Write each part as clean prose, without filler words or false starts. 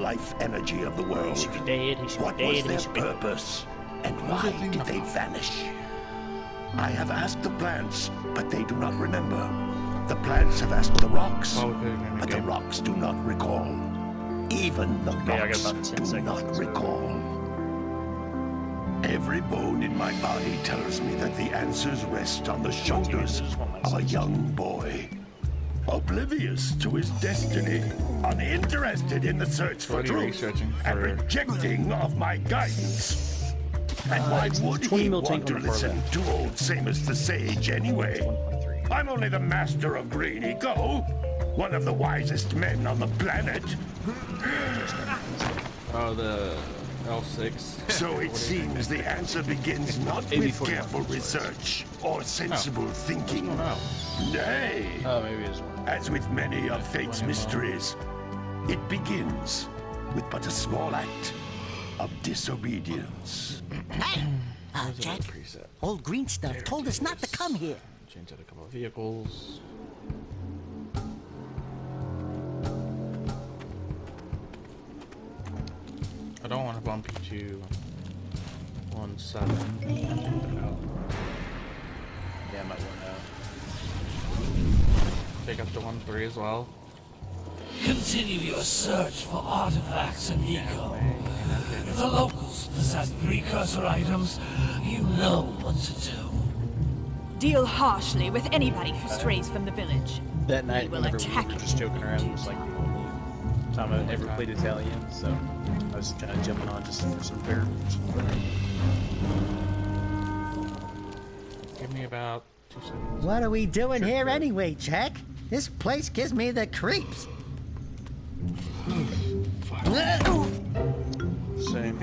life energy of the world. He should be dead. He should What be dead. was their He should be... purpose? And why did they vanish? I have asked the plants, but they do not remember. The plants have asked the rocks, but the rocks do not recall. Even the rocks do not recall. Every bone in my body tells me that the answers rest on the shoulders of a young boy. Oblivious to his destiny, uninterested in the search for truth, and rejecting of my guidance. And why would he want to listen to old Samus the Sage anyway? I'm only the master of Green Eco, one of the wisest men on the planet. Oh, the L6. So it seems the answer begins not with careful research or sensible thinking. Nay, as with many of fate's mysteries, it begins with but a small act of disobedience. Hey! Jack, old green stuff told us not to come here. Change out a couple of vehicles. I don't want to bump you to 1-7. Yeah, I might want to take up to 1-3 as well. Continue your search for artifacts in Eco. If the locals possess precursor items, you know what to do. Deal harshly with anybody who strays from the village. That night, we will attack we were just joking around. It was like the only time I've ever played Italian, so I was kind of jumping on just for some fair. Give me about 2 seconds. What are we doing here anyway, Jack? This place gives me the creeps. Same.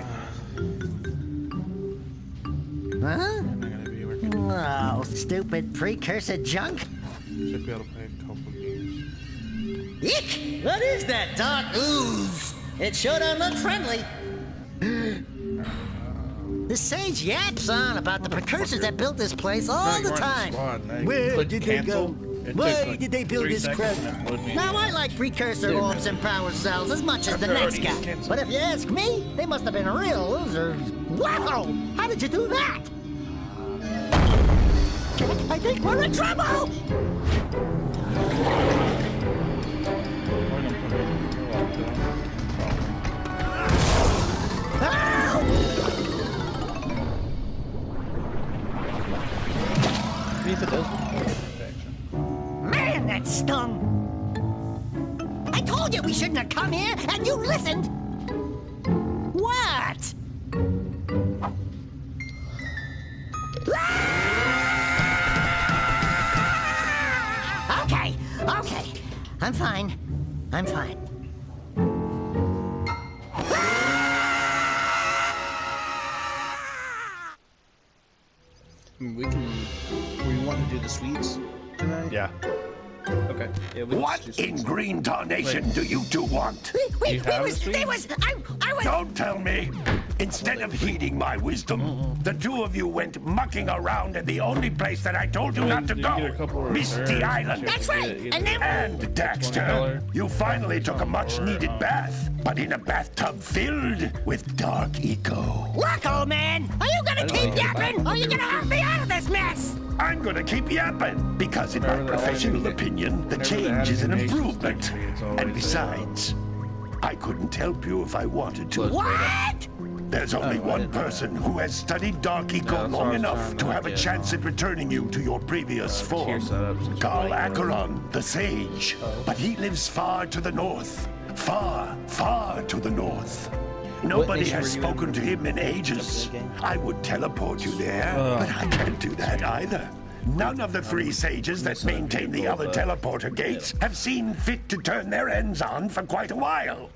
Huh? Oh, stupid precursor junk. Should be able to play a couple games. Eek! What is that dark ooze? It sure don't look friendly. The sage yaps on about the precursors that built this place all the time. Where did they go? Why did they build this crap? Now, I like precursor orbs and power cells as much as the next guy. But if you ask me, they must have been real losers. Wow! How did you do that? Jack, I think we're in trouble! Man, that stung! I told you we shouldn't have come here, and you listened! What? Okay. I'm fine. We want to do the sweets tonight? Yeah. Okay. Yeah, what in green tarnation do you two want? I was... Don't tell me. Instead of heeding my wisdom, the two of you went mucking around in the only place that I told you not to go, Misty Island. That's right. And Dexter, you finally took a much-needed bath, but in a bathtub filled with dark eco. Look, old man, are you gonna keep yapping, or are you gonna help me out of this mess? I'm gonna keep yapping, because in my professional opinion, the change is an improvement. And besides, I couldn't help you if I wanted to. What? There's only one person who has studied Dark Eco long enough to have a chance at returning you to your previous form. Carl Acheron, the Sage. But he lives far to the north. Far, far to the north. Nobody has spoken to him in ages. I would teleport you there, but I can't do that either. None of the 3 sages that maintain the other teleporter gates have seen fit to turn their ends on for quite a while.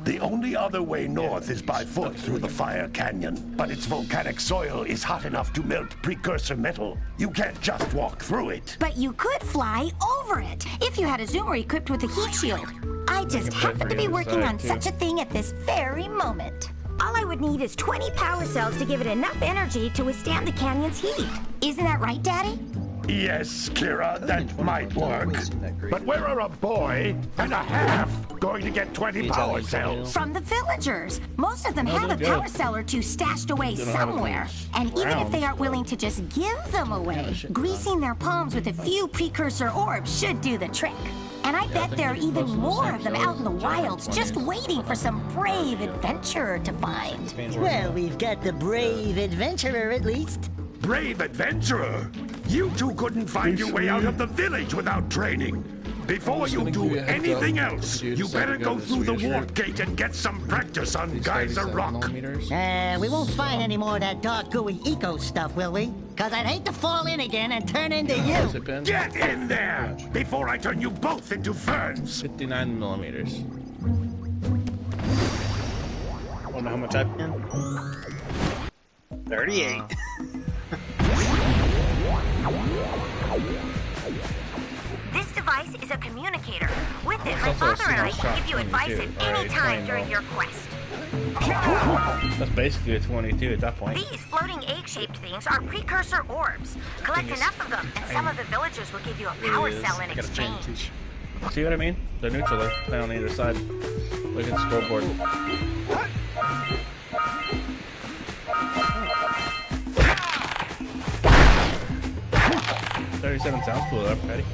The only other way north is by foot through the Fire Canyon, but its volcanic soil is hot enough to melt precursor metal. You can't just walk through it. But you could fly over it, if you had a zoomer equipped with a heat shield. I just happen to be working on such a thing at this very moment. All I would need is 20 power cells to give it enough energy to withstand the canyon's heat. Isn't that right, Daddy? Yes, Kira, that might work. But where are a boy and a half going to get 20 power cells? From the villagers. Most of them have a power cell or two stashed away somewhere. And even if they aren't willing to just give them away, greasing their palms with a few precursor orbs should do the trick. And I bet there are even more of them out in the wilds just waiting for some brave adventurer to find. Well, we've got the brave adventurer at least. Brave adventurer? You two couldn't find your way out of the village without training. Before you do anything else, you better go through the warp gate and get some practice on Geyser Rock. We won't find any more of that dark gooey eco stuff, will we? Cause I'd hate to fall in again and turn into you. Get in there before I turn you both into ferns. 59 millimeters. Wonder how much I've been? 38. This device is a communicator. With it, my father and I can give you advice at any time during your quest. That's basically a 22 at that point. These floating egg-shaped things are precursor orbs. Collect enough of them, and some of the villagers will give you a power cell in exchange. See what I mean? They're neutral. They play on either side. Look at the scoreboard. 37 sounds cool though, Patty.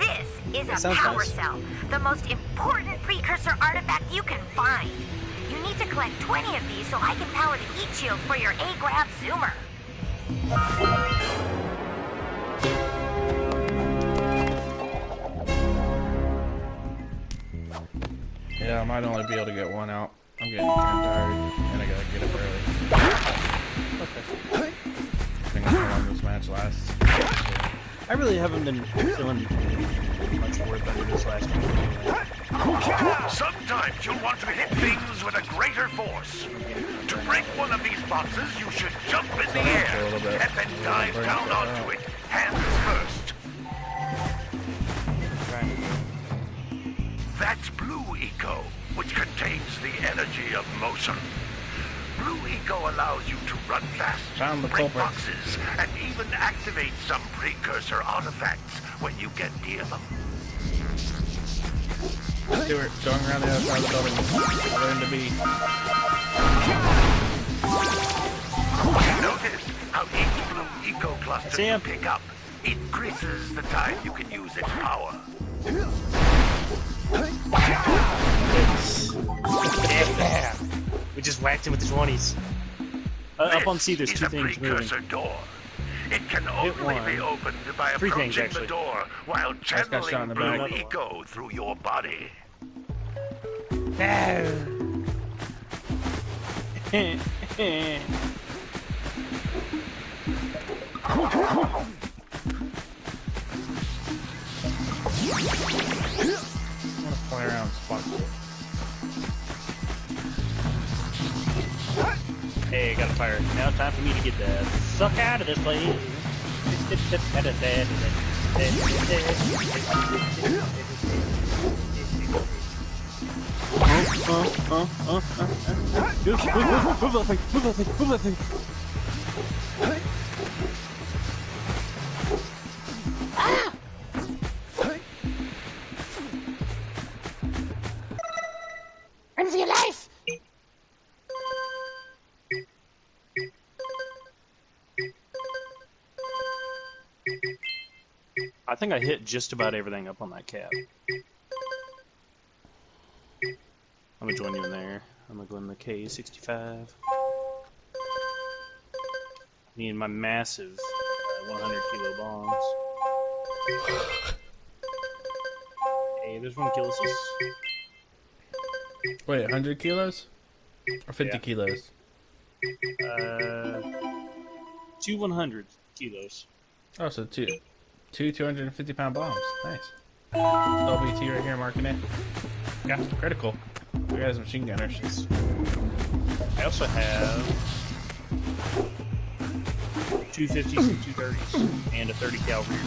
This is a power cell, the most important precursor artifact you can find. You need to collect 20 of these so I can power the heat shield for your A-Grab zoomer. Yeah, I might only be able to get one out. I'm getting kind of tired, and I gotta get up early. Okay. Depending on how long this match lasts. I really haven't been feeling much worse better this last week. Sometimes you'll want to hit things with a greater force. To break one of these boxes, you should jump in the air and then dive down onto it, hands first. That's Blue Eco, which contains the energy of motion. Blue Eco allows you to run fast, break boxes, and even activate some precursor artifacts when you get near them. Stuart, going around the other side of the building. Learn to be. Notice how each Blue Eco cluster you pick up increases the time you can use its power. Yeah. We just whacked him with the 20s. Up on C, there's two things moving. Door. It can only be opened by approaching the door while channeling Blue Eco through your body. Fly around spot. Hey, gotta fire. Now time for me to get the suck out of this place. Move that thing. Run for your life! I think I hit just about everything up on that cap. I'm gonna join you in there. I'm gonna go in the K65. Need my massive 100 kilo bombs. Hey, there's 1 kilo. Wait, 100 kilos? Or 50 kilos? 2 100 kilos. Oh, so two 250-pound bombs. Nice. LBT right here, marking it. Yeah, critical. We got some machine gunners. I also have 250s and 230s and a 30 cal rear.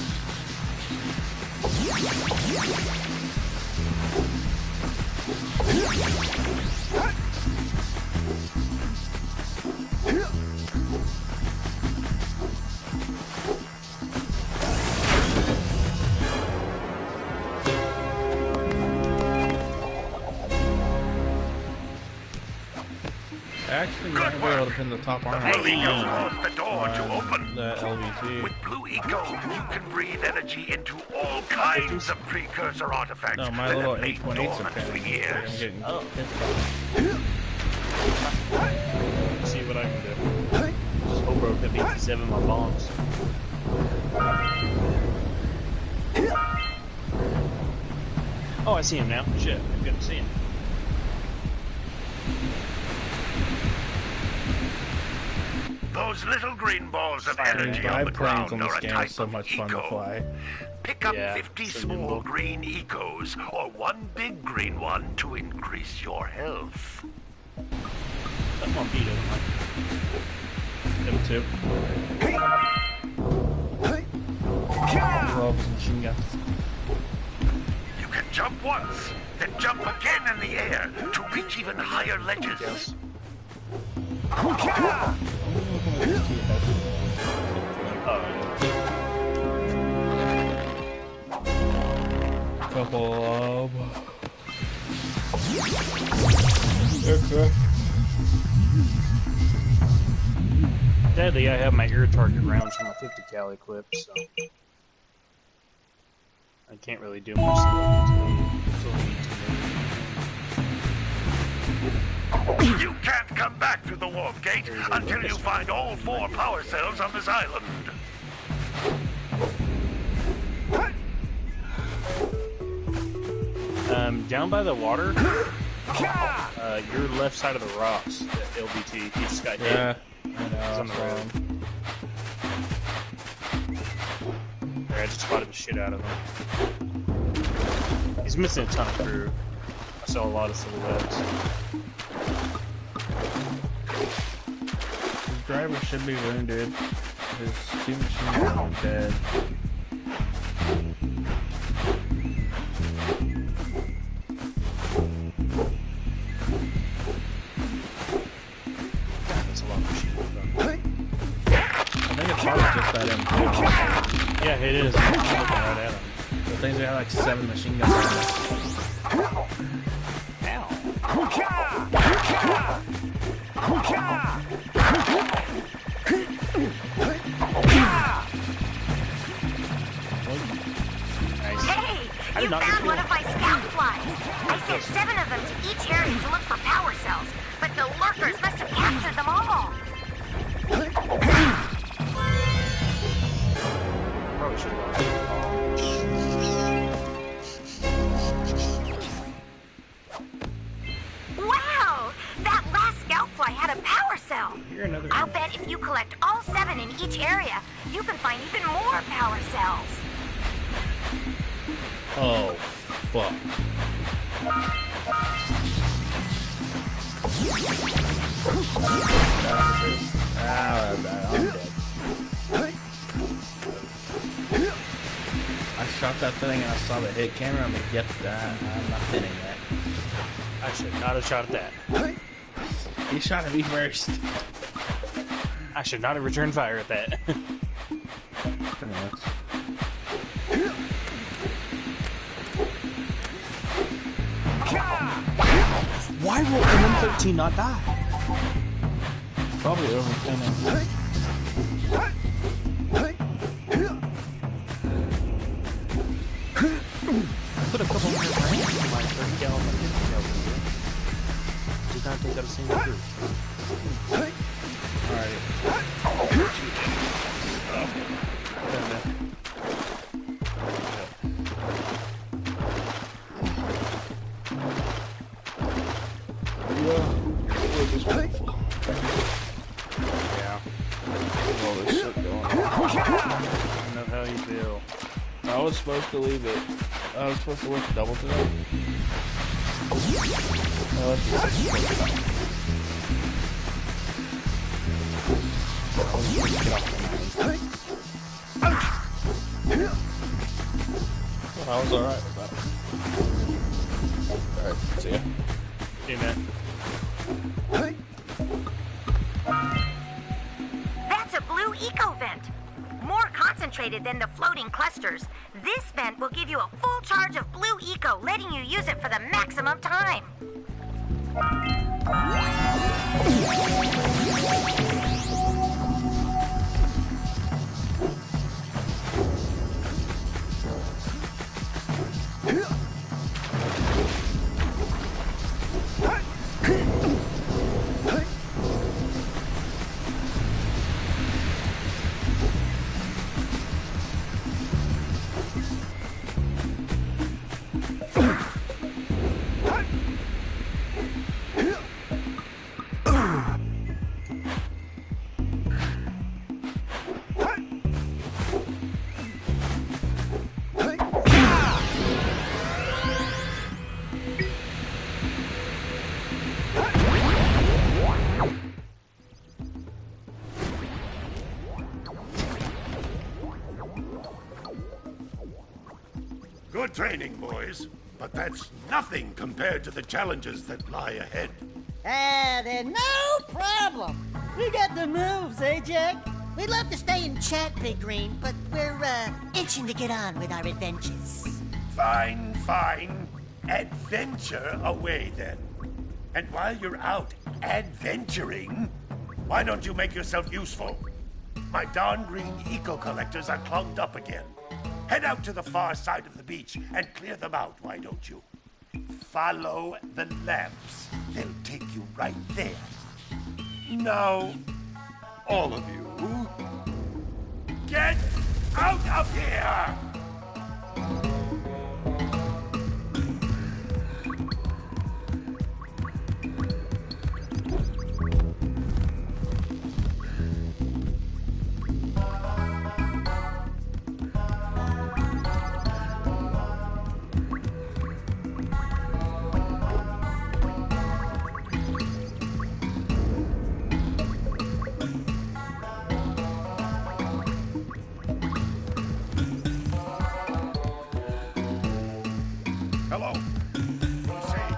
Actually, you might be able to pin the top armor. Blue Eco caused the door to open. The LVT. With Blue Eco, you can breathe energy into all kinds of precursor artifacts. No, my that little have lain 8.8s are dormant for pinning. years. I'm getting pissed See what I can do. Just hope I can beat 7 of my bombs. Oh, I see him now. Shit, I'm good to see him. Those little green balls of energy on the ground are a type so of much fun to eco. fly. Pick up 50 small green ecos or 1 big green one to increase your health. That's one beat, isn't it? Them too. Love machine guns. You can jump once, then jump again in the air to reach even higher ledges. Yes. Couple of okay. Sadly, I have my air target rounds from my 50 cal equipped, so I can't really do much until we need to. You can't come back through the warp gate until you find all 4 power cells on this island. Down by the water, your left side of the rocks, the LBT, he just got hit. Yeah, I know. He's on the road. There, I just spotted the shit out of him. He's missing a ton of crew. I saw a lot of silhouettes. His driver should be wounded. His 2 machine guns are dead. That's a lot of machine guns. I think it's probably just that M2. Yeah, it is. I'm looking right at him. The thing's got like 7 machine guns on it. Ow. Hey, you found one of my scout flies. I sent 7 of them to each area to look for power cells, but the lurkers must have captured them all. Probably should have. Wow! That last scout fly had a power cell. You're another. I'll bet if you collect all 7 in each area, you can find even more power cells. Oh, fuck. I'm dead. I shot that thing and I saw the hit camera. I'm like, yep, I'm not hitting that. I should not have shot at that. He shot at me first. I should not have returned fire at that. Why will an M13 not die? Probably overpinning. Put a couple more rounds in my 30 cal and my 50 cal. Did not take out a single crew. Yeah. All this shit going on. I know how you feel. I was supposed to leave it. I was supposed to work double today. I was alright with that. Alright, see ya. Hey, man. That's a blue eco vent. More concentrated than the floating clusters. This vent will give you a full charge of blue eco, letting you use it for the maximum time. Good training, boys, but that's nothing compared to the challenges that lie ahead. Then no problem. We got the moves, eh, Jack? We'd love to stay and chat, Big Green, but we're, itching to get on with our adventures. Fine, fine. Adventure away, then. And while you're out adventuring, why don't you make yourself useful? My darn green eco-collectors are clogged up again. Head out to the far side of the beach and clear them out, why don't you? Follow the lamps. They'll take you right there. Now, all of you, get out of here! Hello. Sage.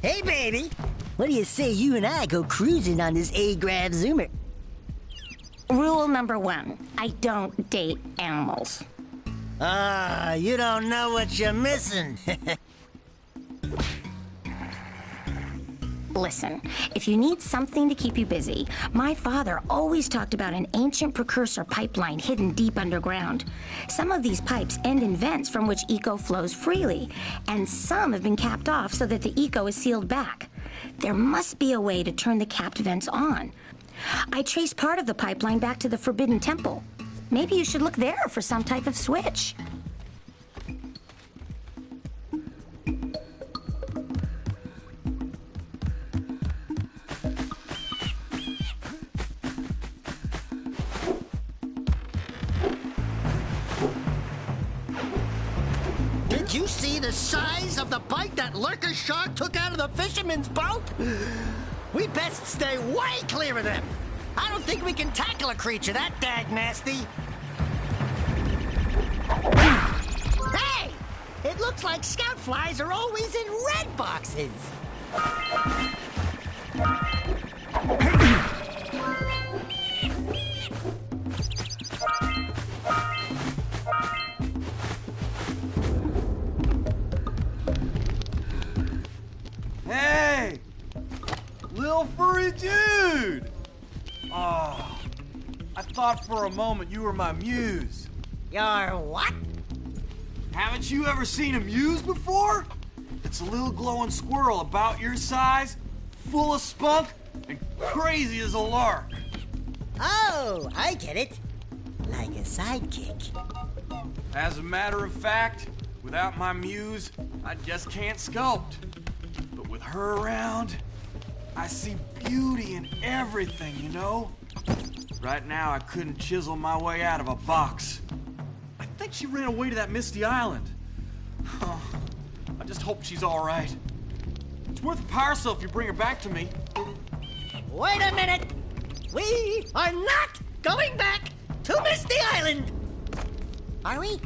Hey, baby. What do you say you and I go cruising on this A-Grav Zoomer? Rule number 1, I don't date animals. You don't know what you're missing. Listen, if you need something to keep you busy, my father always talked about an ancient precursor pipeline hidden deep underground. Some of these pipes end in vents from which eco flows freely, and some have been capped off so that the eco is sealed back. There must be a way to turn the capped vents on. I traced part of the pipeline back to the Forbidden Temple. Maybe you should look there for some type of switch. Did you see the size of the bite that lurker shark took out of the fisherman's boat? We best stay way clear of them. I don't think we can tackle a creature that dag nasty. Hey! It looks like scout flies are always in red boxes. Hey! Little furry dude! Oh, I thought for a moment you were my muse. Your what? Haven't you ever seen a muse before? It's a little glowing squirrel about your size, full of spunk, and crazy as a lark. Oh, I get it. Like a sidekick. As a matter of fact, without my muse, I just can't sculpt. But with her around, I see beauty in everything, you know? Right now, I couldn't chisel my way out of a box. I think she ran away to that misty island. Oh, I just hope she's all right. It's worth a parcel if you bring her back to me. Wait a minute! We are not going back to Misty Island! Are we?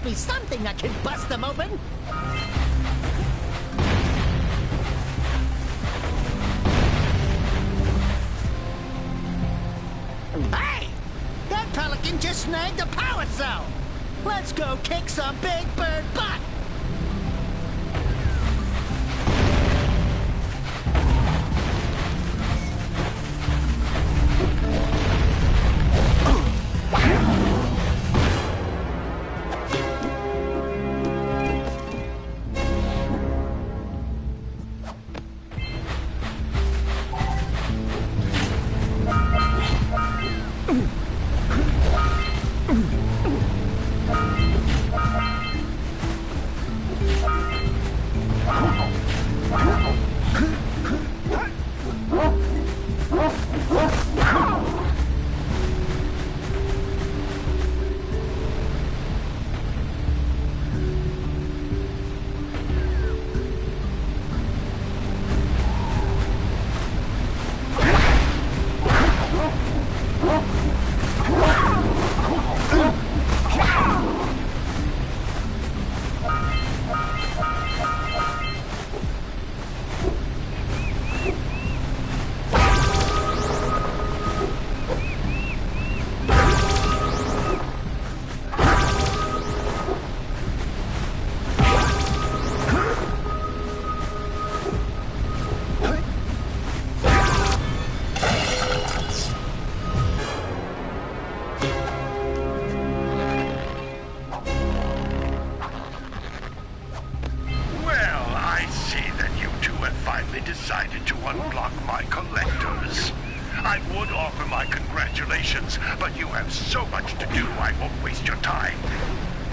Be something that can bust them open. and just snagged a power cell. Let's go kick some big bird butt. Decided to unblock my collectors. I would offer my congratulations, but you have so much to do, I won't waste your time.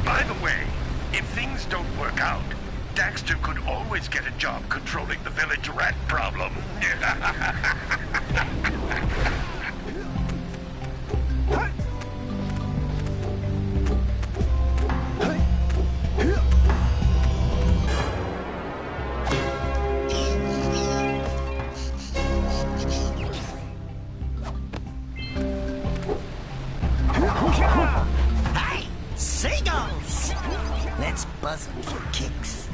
By the way, if things don't work out, Dexter could always get a job controlling the village rat problem. Hey, seagulls! Let's buzz them for kicks.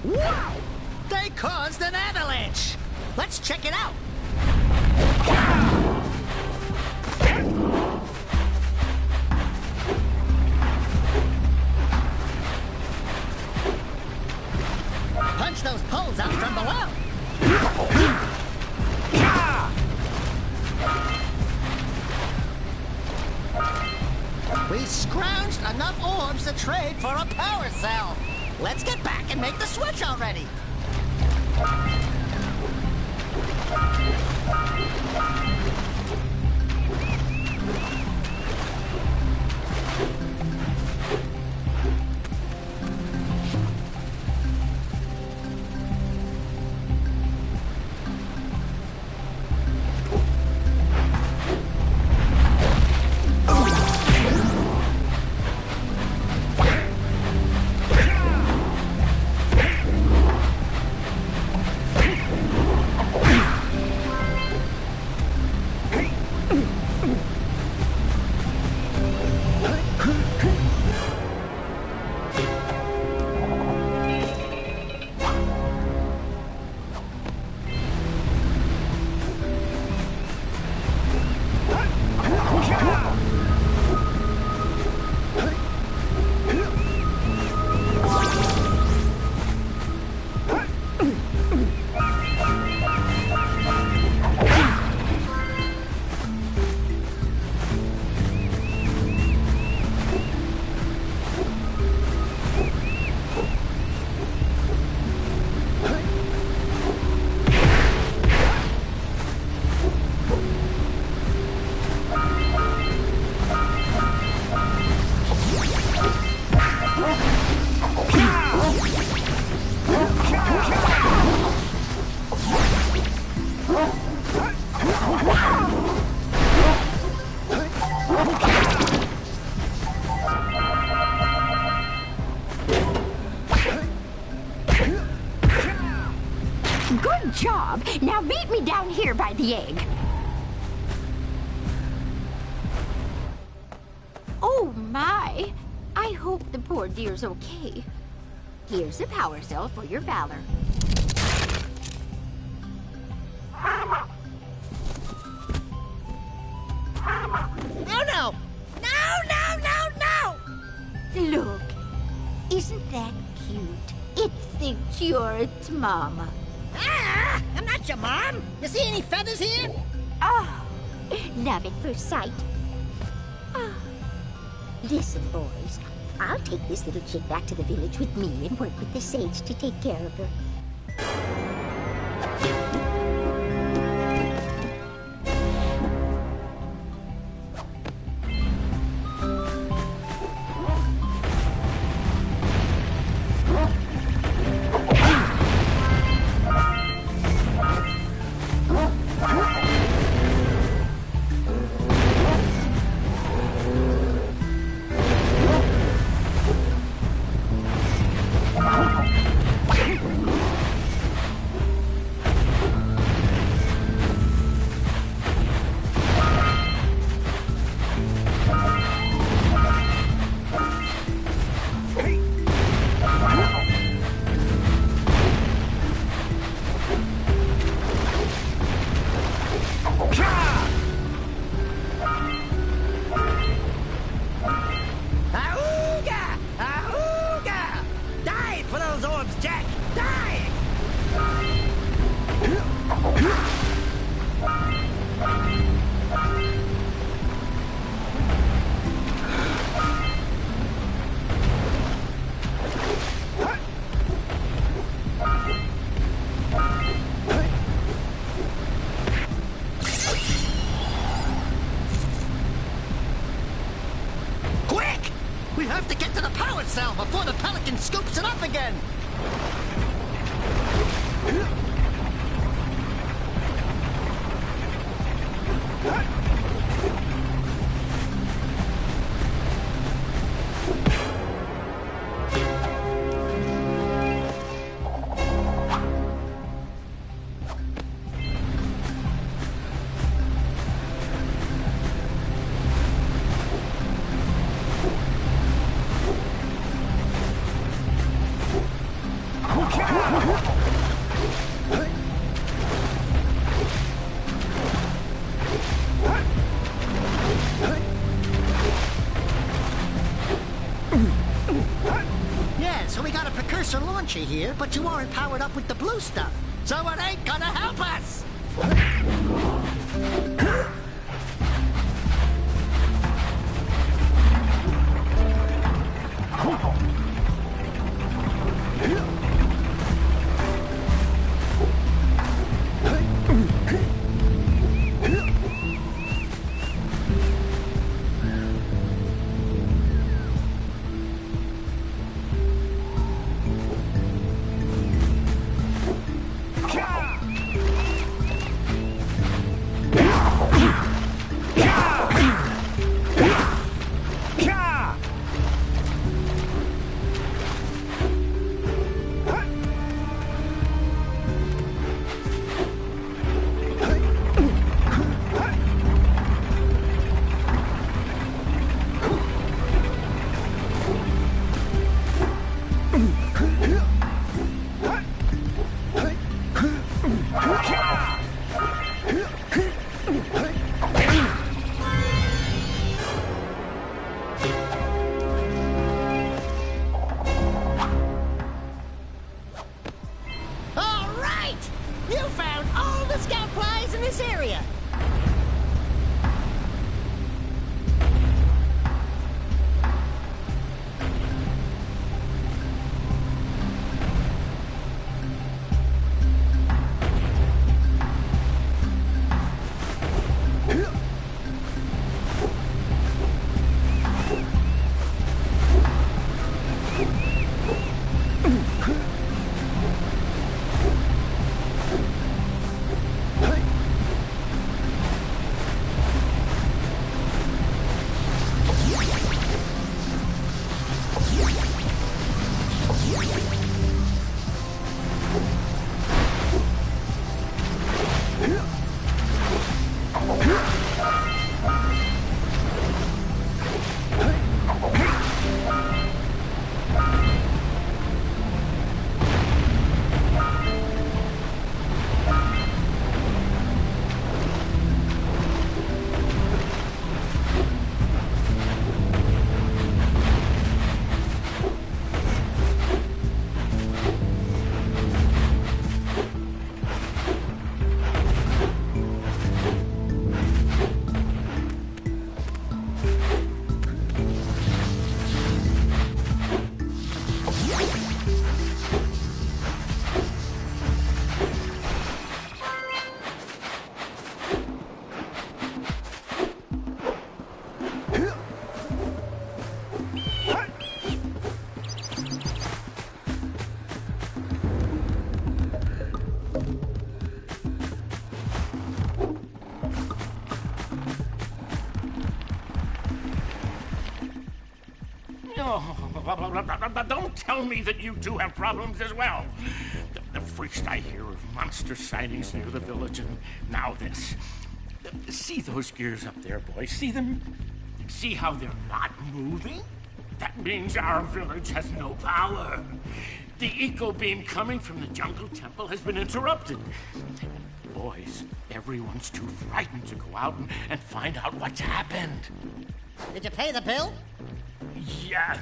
Wow! They caused an avalanche! Let's check it out! Punch those poles out from below! We scrounged enough orbs to trade for a power cell! Let's get back and make the switch already! Good job. Now meet me down here by the egg. Oh my. I hope the poor dear's okay. Here's a power cell for your valor. Oh no! No, no, no, no! Look, isn't that cute? It thinks you're its mama. Ah! I'm not your mom! You see any feathers here? Oh, love at first sight. Oh. Listen, boys. I'll take this little chick back to the village with me and work with the sage to take care of her. We have to get to the power cell before the pelican scoops it up again! Launcher here, but you aren't powered up with the blue stuff, so it ain't gonna help us! Don't tell me that you two have problems as well. First I hear of monster sightings near the village, and now this. See those gears up there, boys? See them? See how they're not moving? That means our village has no power. The eco beam coming from the jungle temple has been interrupted. Boys, everyone's too frightened to go out and find out what's happened. Did you pay the bill? Yeah.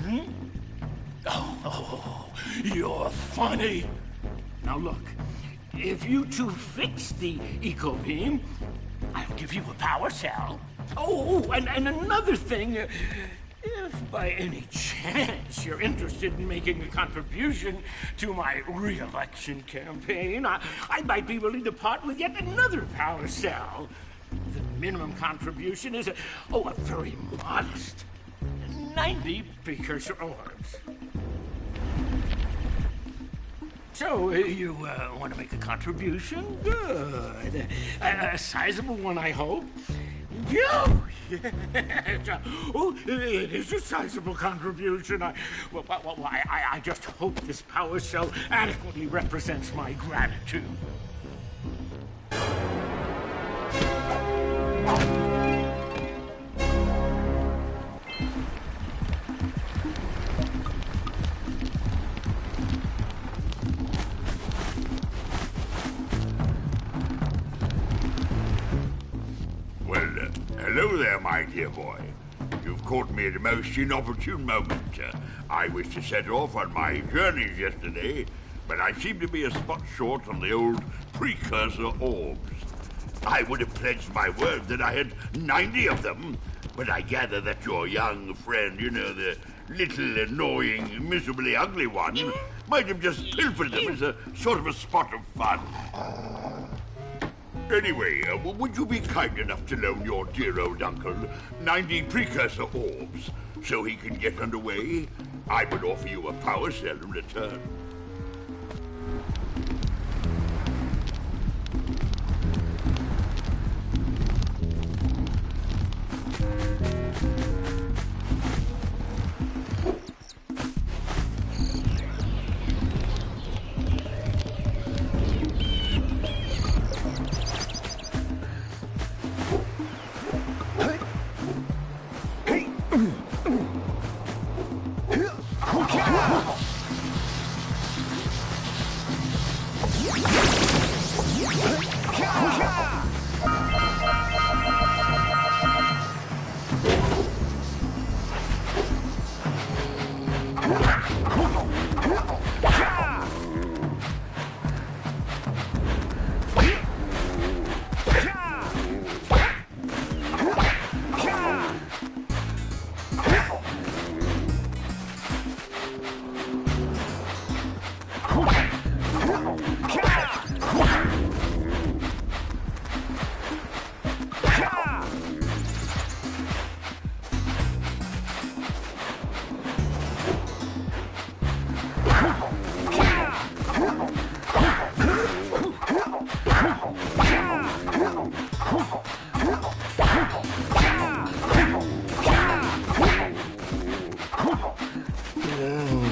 Oh, you're funny. Now look, if you two fix the eco beam, I'll give you a power cell. Oh, and another thing, if by any chance you're interested in making a contribution to my re-election campaign, I might be willing to part with yet another power cell. The minimum contribution is a very modest 90 precursor orbs. So, you want to make a contribution? Good. A sizable one, I hope. Oh, yes. Oh, it is a sizable contribution. I just hope this power cell adequately represents my gratitude. Hello there, my dear boy. You've caught me at a most inopportune moment. I was to set off on my journeys yesterday, but I seem to be a spot short on the old precursor orbs. I would have pledged my word that I had 90 of them, but I gather that your young friend, you know, the little annoying, miserably ugly one, might have just pilfered them as a sort of a spot of fun. Anyway, would you be kind enough to loan your dear old uncle 90 precursor orbs so he can get underway? I would offer you a power cell in return.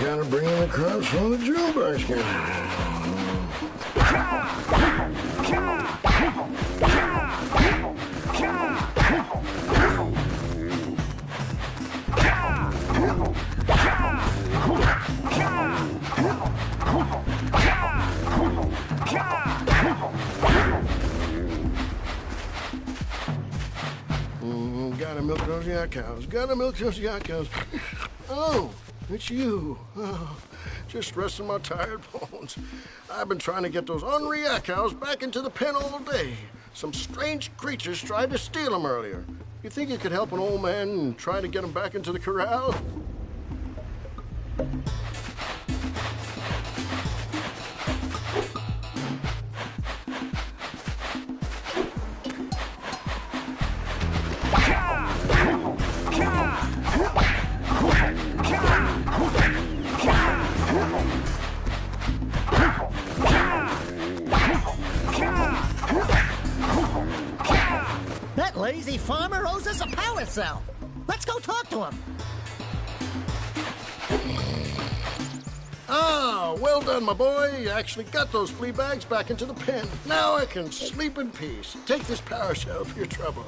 Gotta bring in the crowds from the drill basket. Gotta milk those yak cows. Gotta milk those yak cows. Oh, it's you. Oh, just resting my tired bones. I've been trying to get those ornery yak cows back into the pen all day. Some strange creatures tried to steal them earlier. You think you could help an old man and try to get them back into the corral? That lazy farmer owes us a power cell. Let's go talk to him. Ah, well done, my boy. You actually got those flea bags back into the pen. Now I can sleep in peace. Take this paracel for your trouble.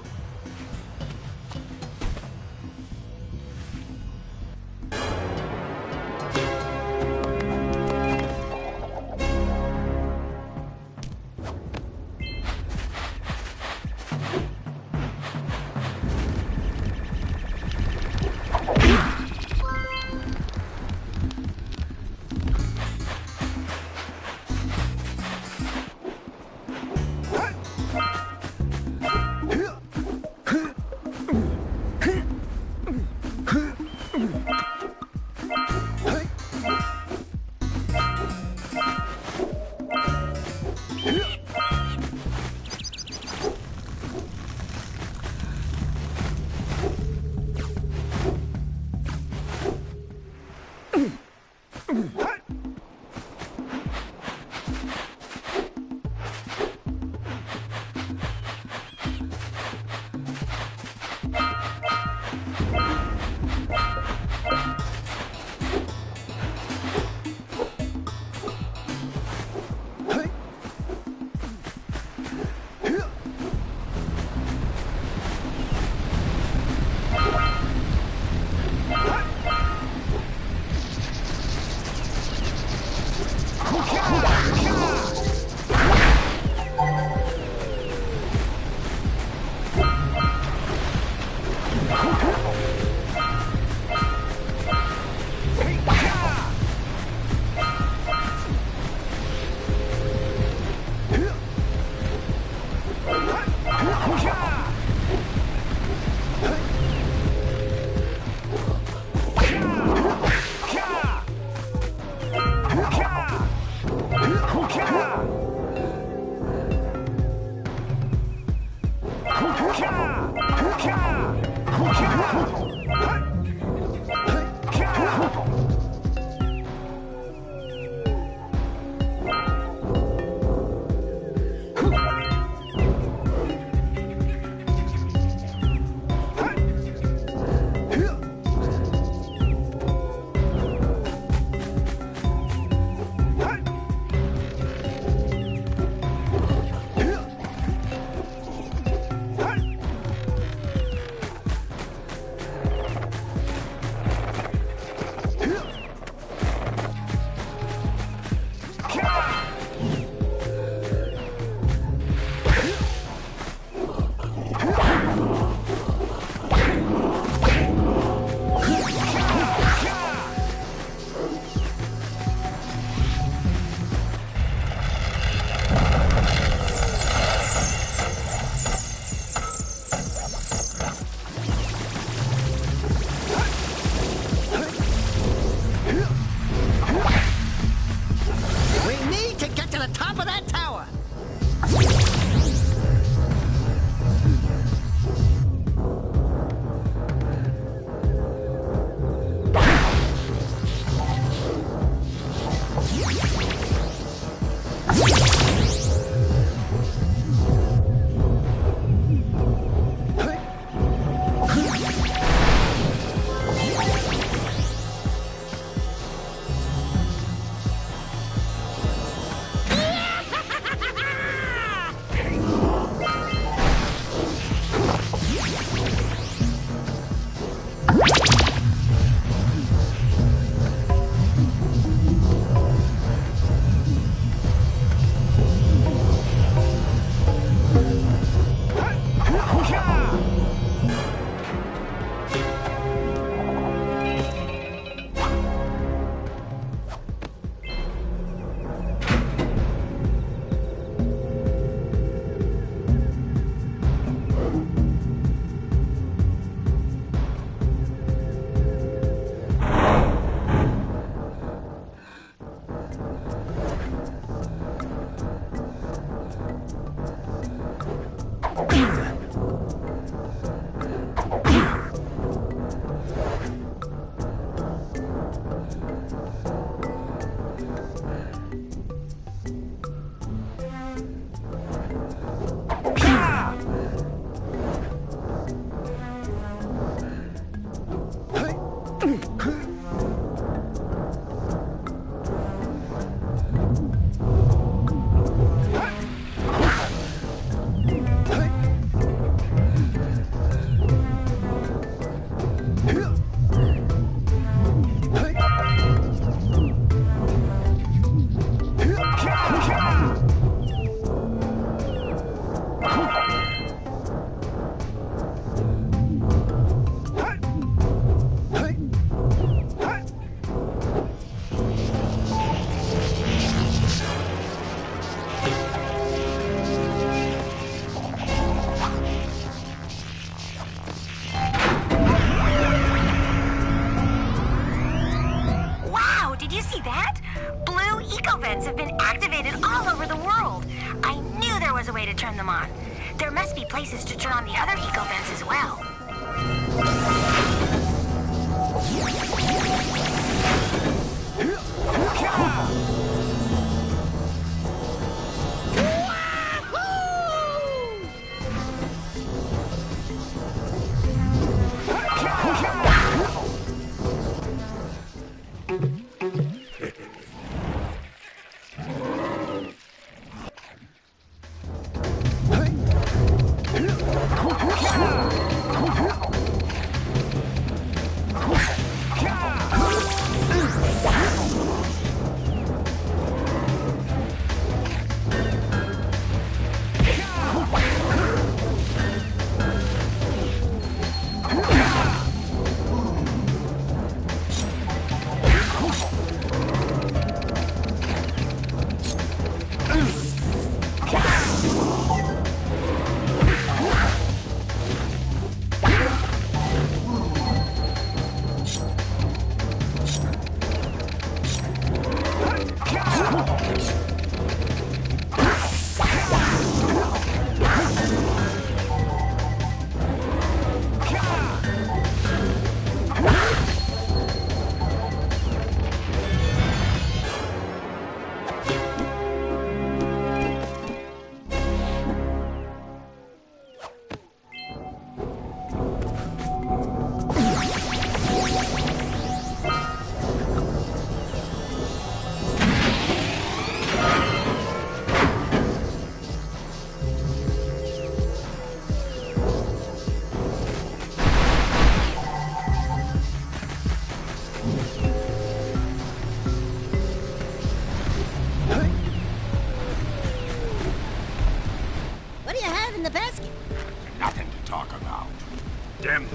way to turn them on. There must be places to turn on the other eco vents as well.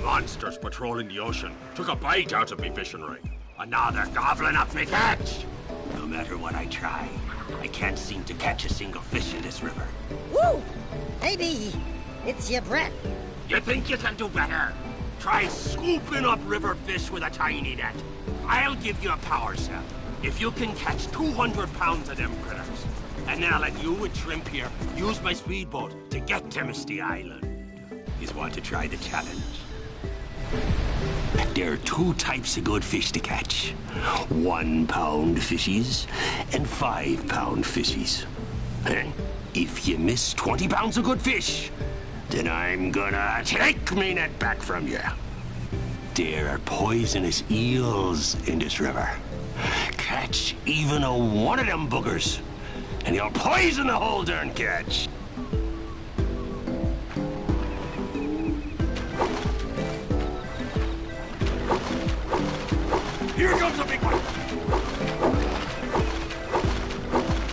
Monsters patrolling the ocean took a bite out of me fishing ring. And now they're gobbling up me catch. No matter what I try, I can't seem to catch a single fish in this river. Woo! Maybe it's your breath. You think you can do better? Try scooping up river fish with a tiny net. I'll give you a power cell if you can catch 200 pounds of them critters. And then I'll let you and Shrimp here use my speedboat to get to Misty Island. You want to try the challenge? There are two types of good fish to catch. 1 pound fishies and 5 pound fishies. If you miss 20 pounds of good fish, then I'm gonna take me net back from you. There are poisonous eels in this river. Catch even one of them boogers, and you'll poison the whole darn catch. Here comes a big one!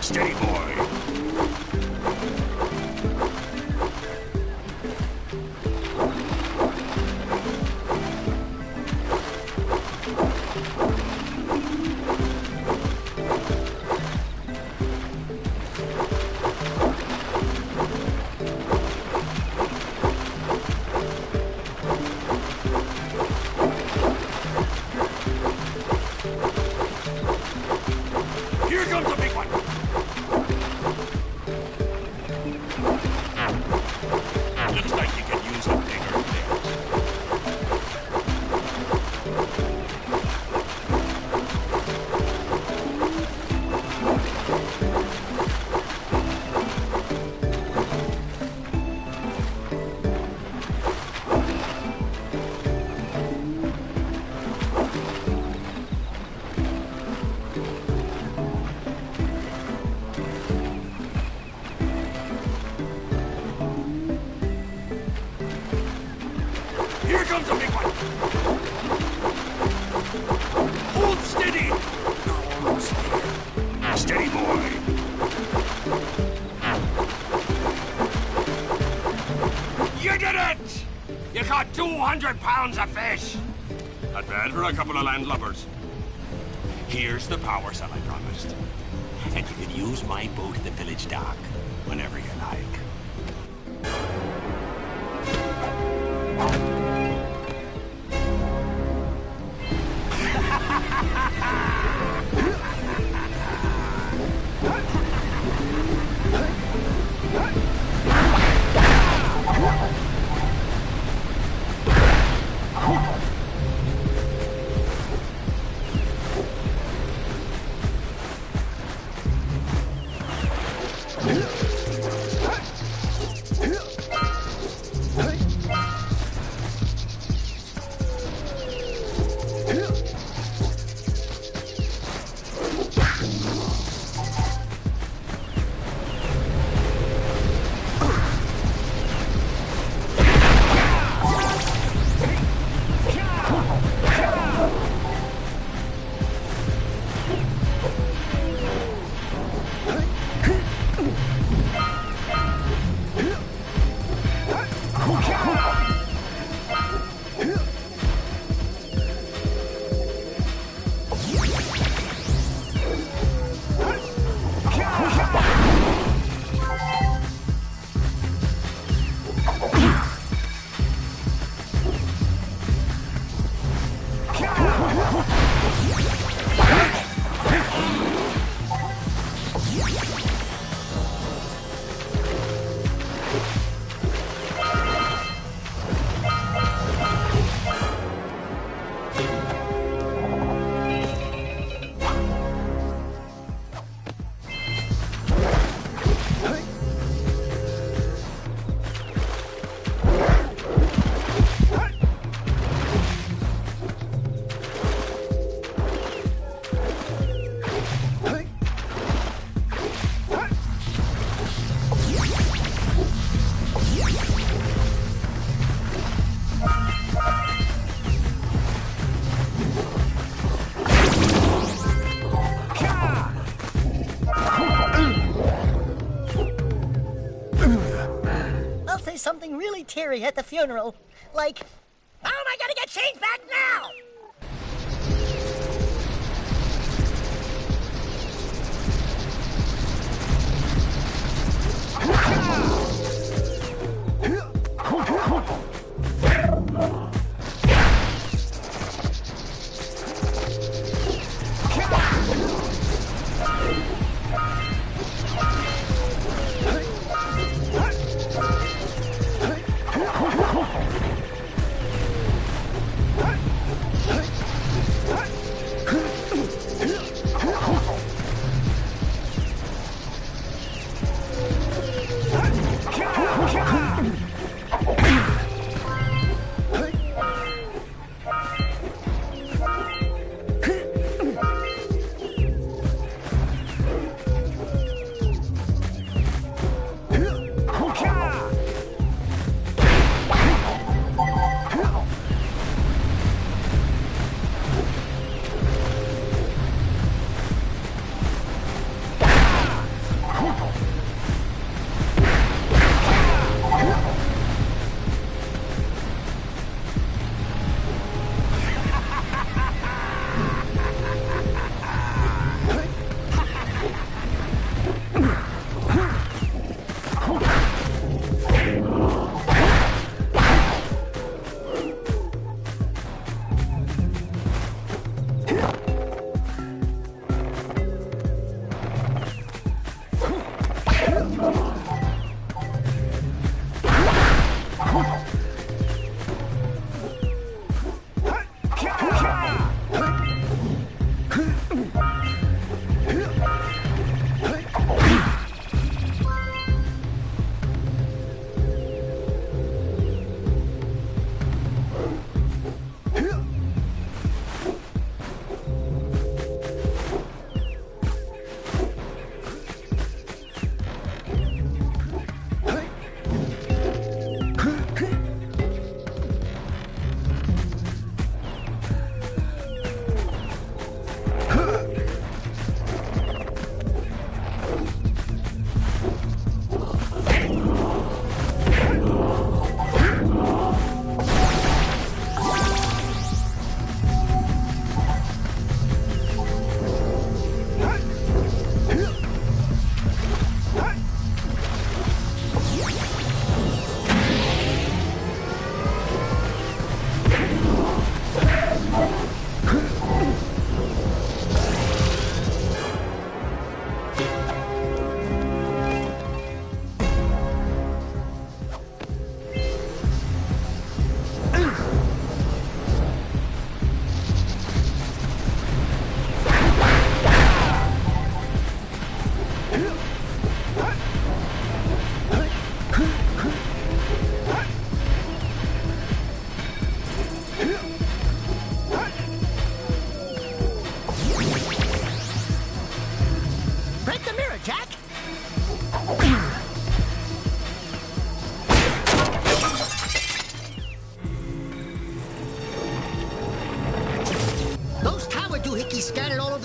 Steady, boy. You did it! You caught 200 pounds of fish! Not bad for a couple of landlubbers. Here's the power cell I promised. And you can use my boat at the village dock whenever you like. Something really teary at the funeral. Like, oh, I gotta get changed back now!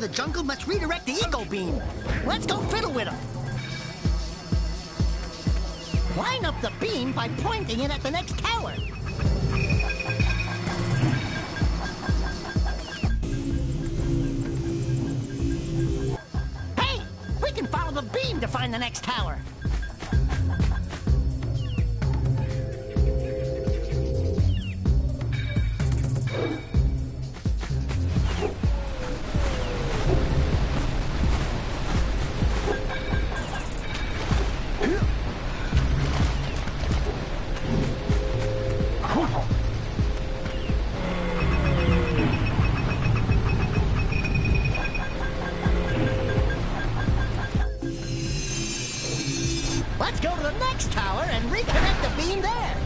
the jungle must redirect the eco beam. Let's go fiddle with him. Line up the beam by pointing it at the next tower. Hey! We can follow the beam to find the next tower. Let's go to the next tower and reconnect the beam there.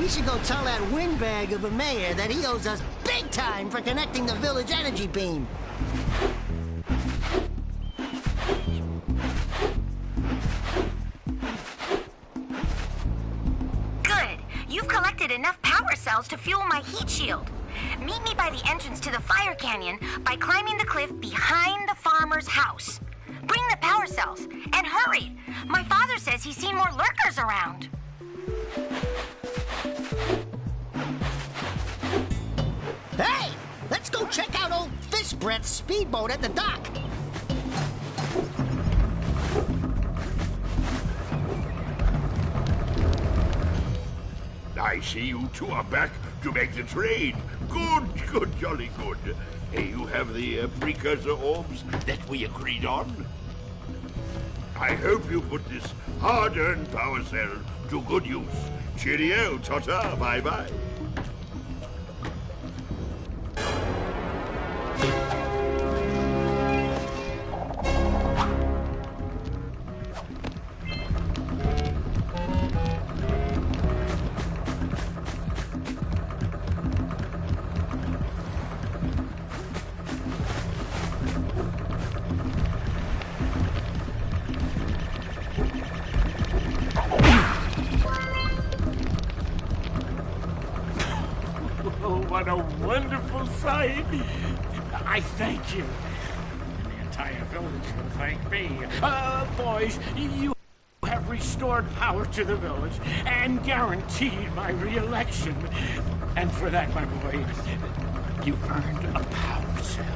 We should go tell that windbag of a mayor that he owes us big time for connecting the village energy beam. Good. You've collected enough power cells to fuel my heat shield. Meet me by the entrance to the fire canyon by climbing the cliff behind the farmer's house. Bring the power cells, and hurry! My father says he's seen more lurkers around. Hey! Let's go check out old Fish Breath's speedboat at the dock. I see you two are back to make the trade. Good, jolly good. You have the precursor orbs that we agreed on? I hope you put this hard-earned power cell to good use. Cheerio, ta-ta, bye-bye. What a wonderful sight! I thank you. And the entire village will thank me. Boys, you have restored power to the village and guaranteed my re-election. And for that, my boy, you've earned a power cell.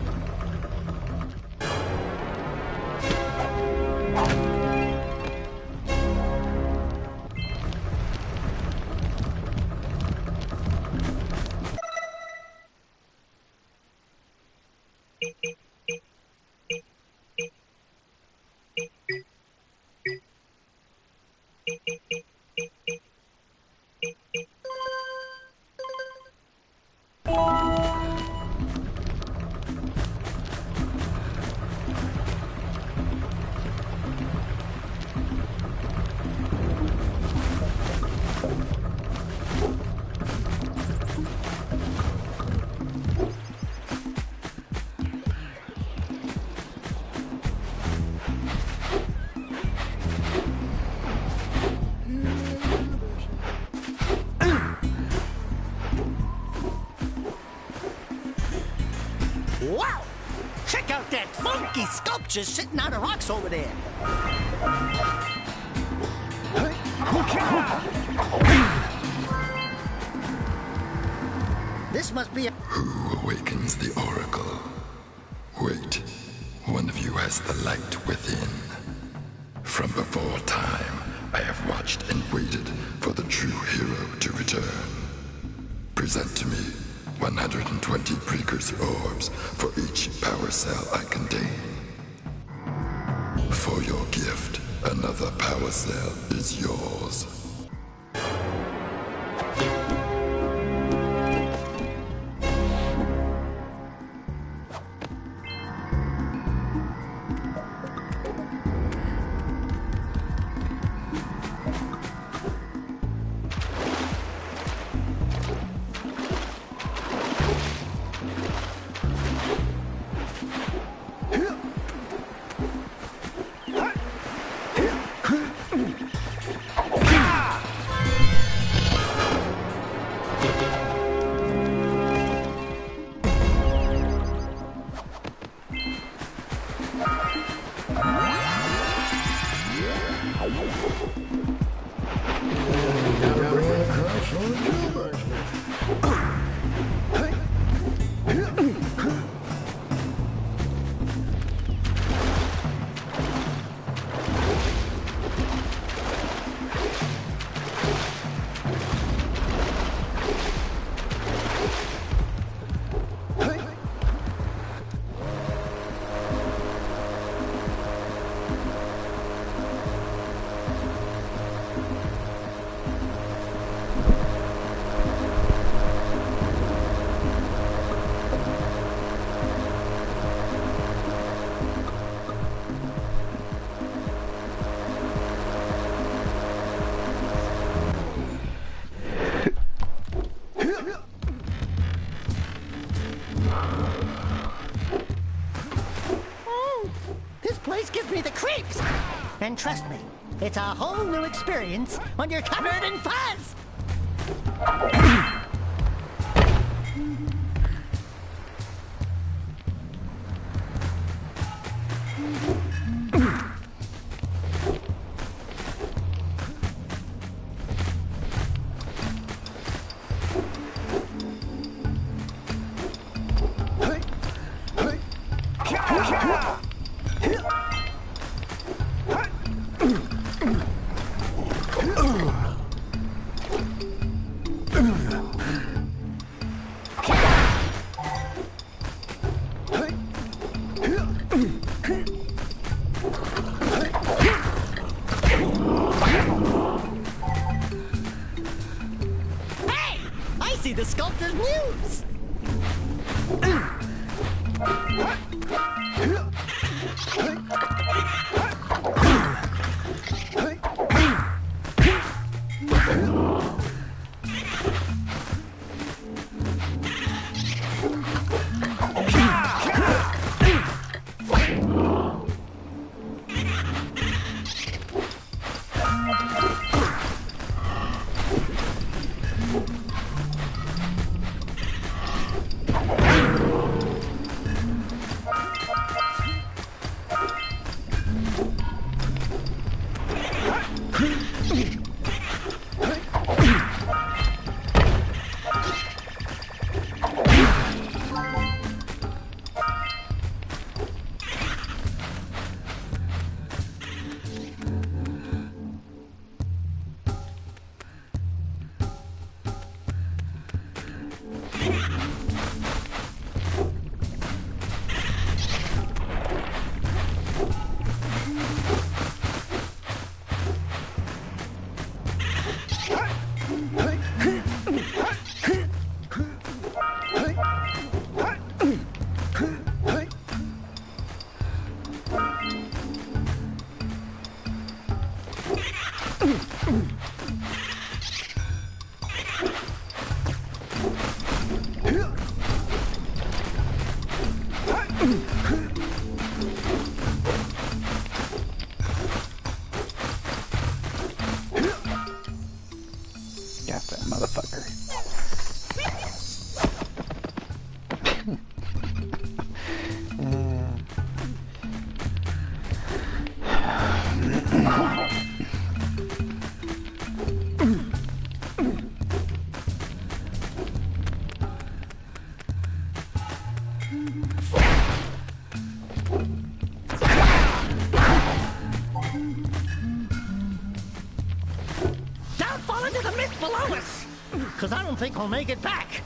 Wow! Check out that funky sculpture sitting on the rocks over there. This must be a... Who awakens the oracle? Wait, one of you has the light within. From before time, I have watched and waited for the true hero to return. Present to me 120 precursor orbs for each power cell I contain. For your gift, another power cell is yours. place gives me the creeps. And trust me, it's a whole new experience when you're covered in fuzz. The sculptor's muse! Because I don't think we'll make it back.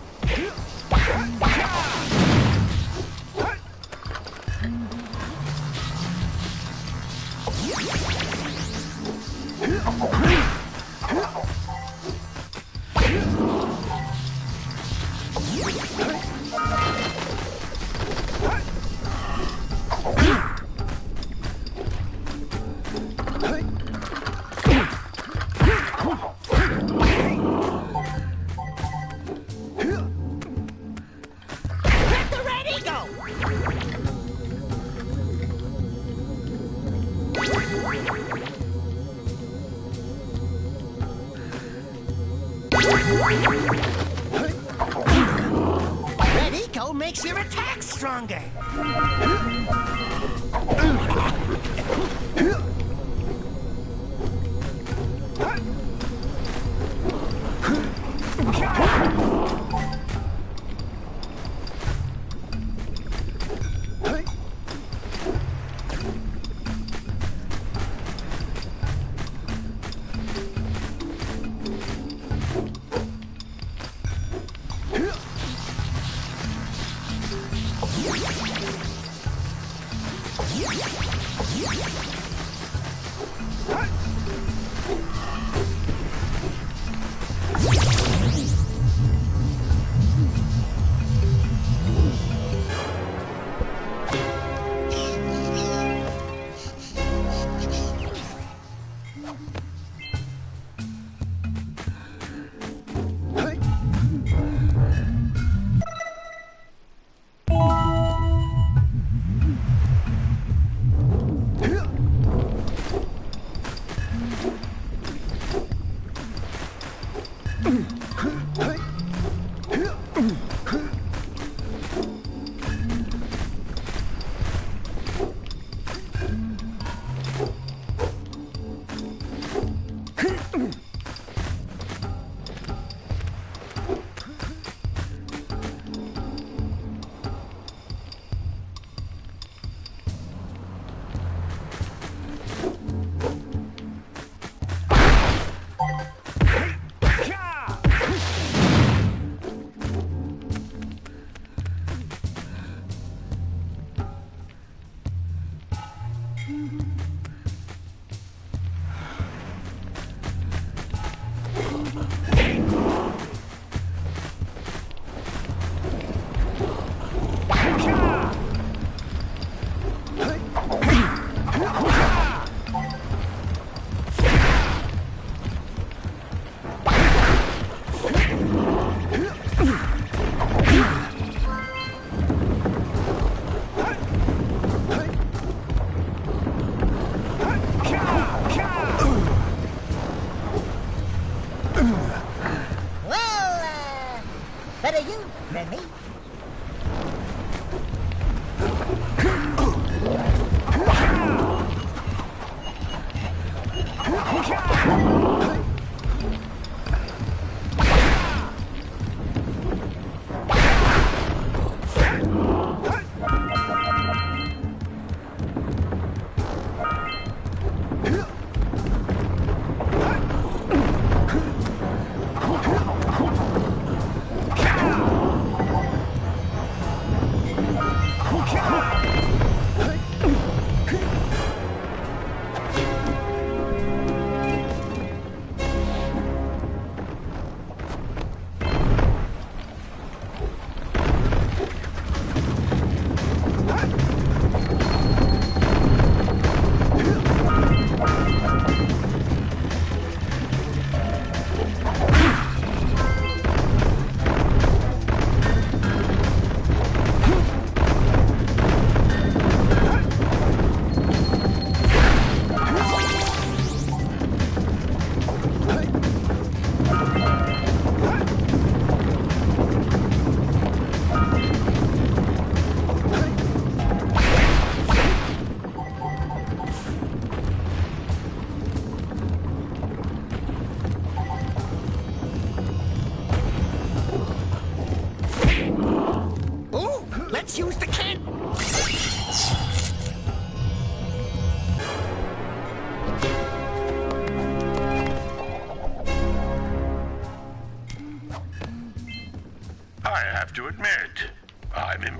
Red Eco makes your attack stronger.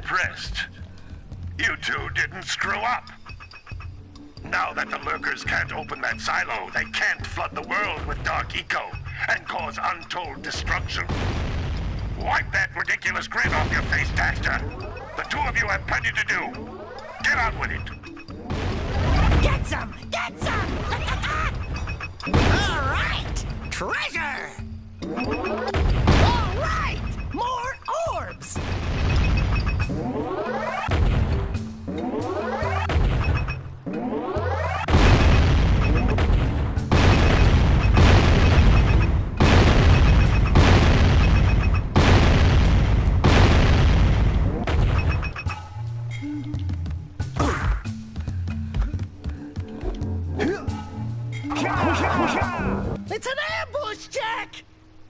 impressed. You two didn't screw up. Now that the lurkers can't open that silo, they can't flood the world with dark eco and cause untold destruction. Wipe that ridiculous grin off your face, Dexter. The two of you have plenty to do. Get on with it. Get some! Get some! All right! Treasure! All right! More orbs! It's an ambush, Jack!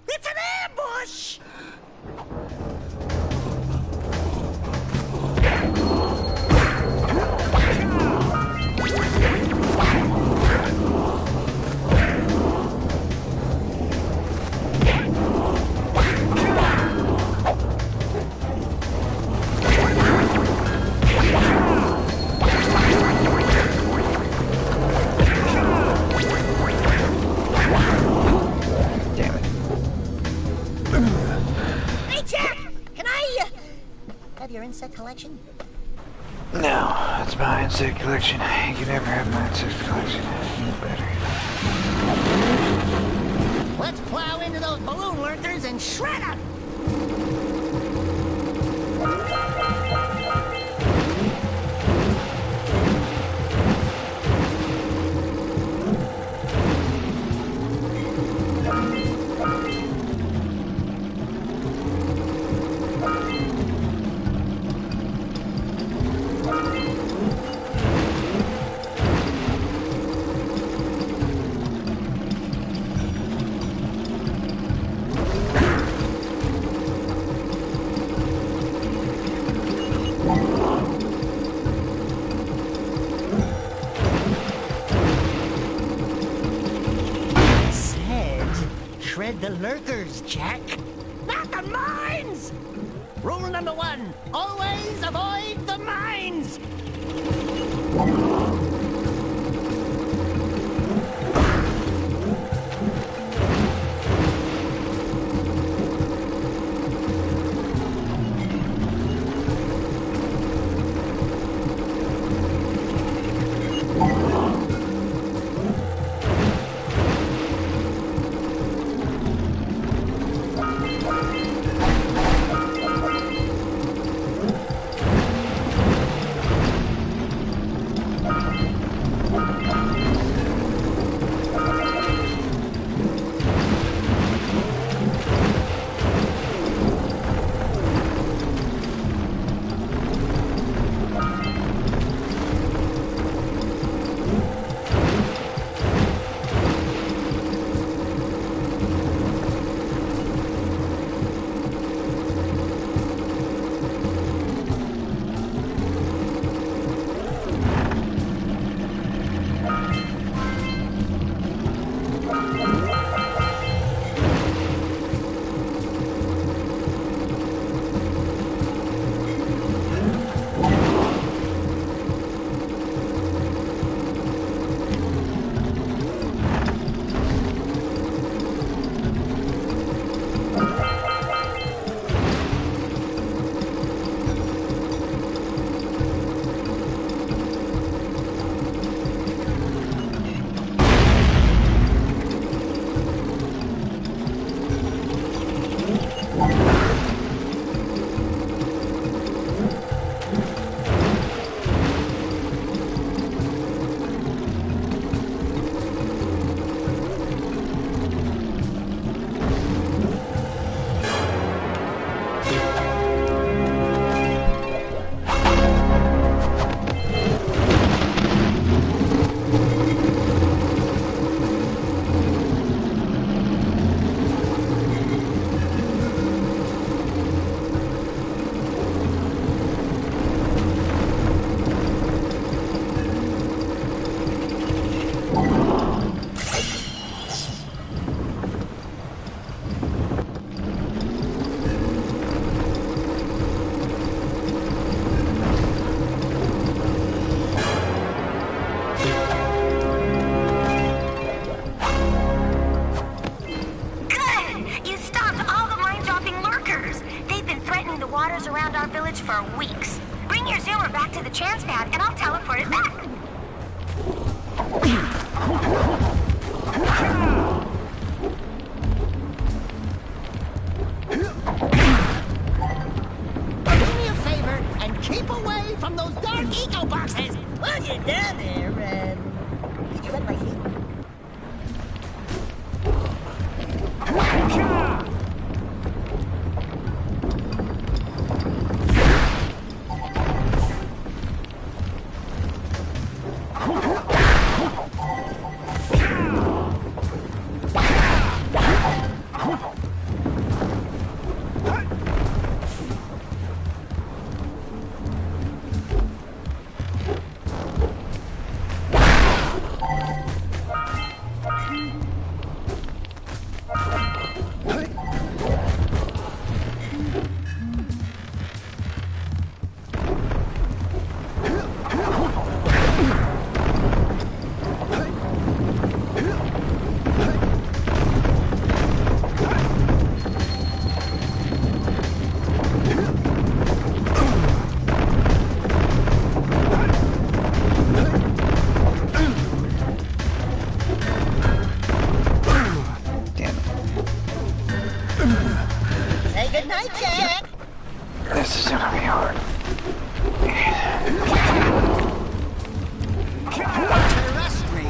It's an ambush! Your insect collection? No, that's my insect collection. You can never have my insect collection. You better. Let's plow into those balloon lurkers and shred them! Shred the lurkers, Jack. Not the mines! Rule number 1, always avoid the mines! This is gonna be hard. Trust me,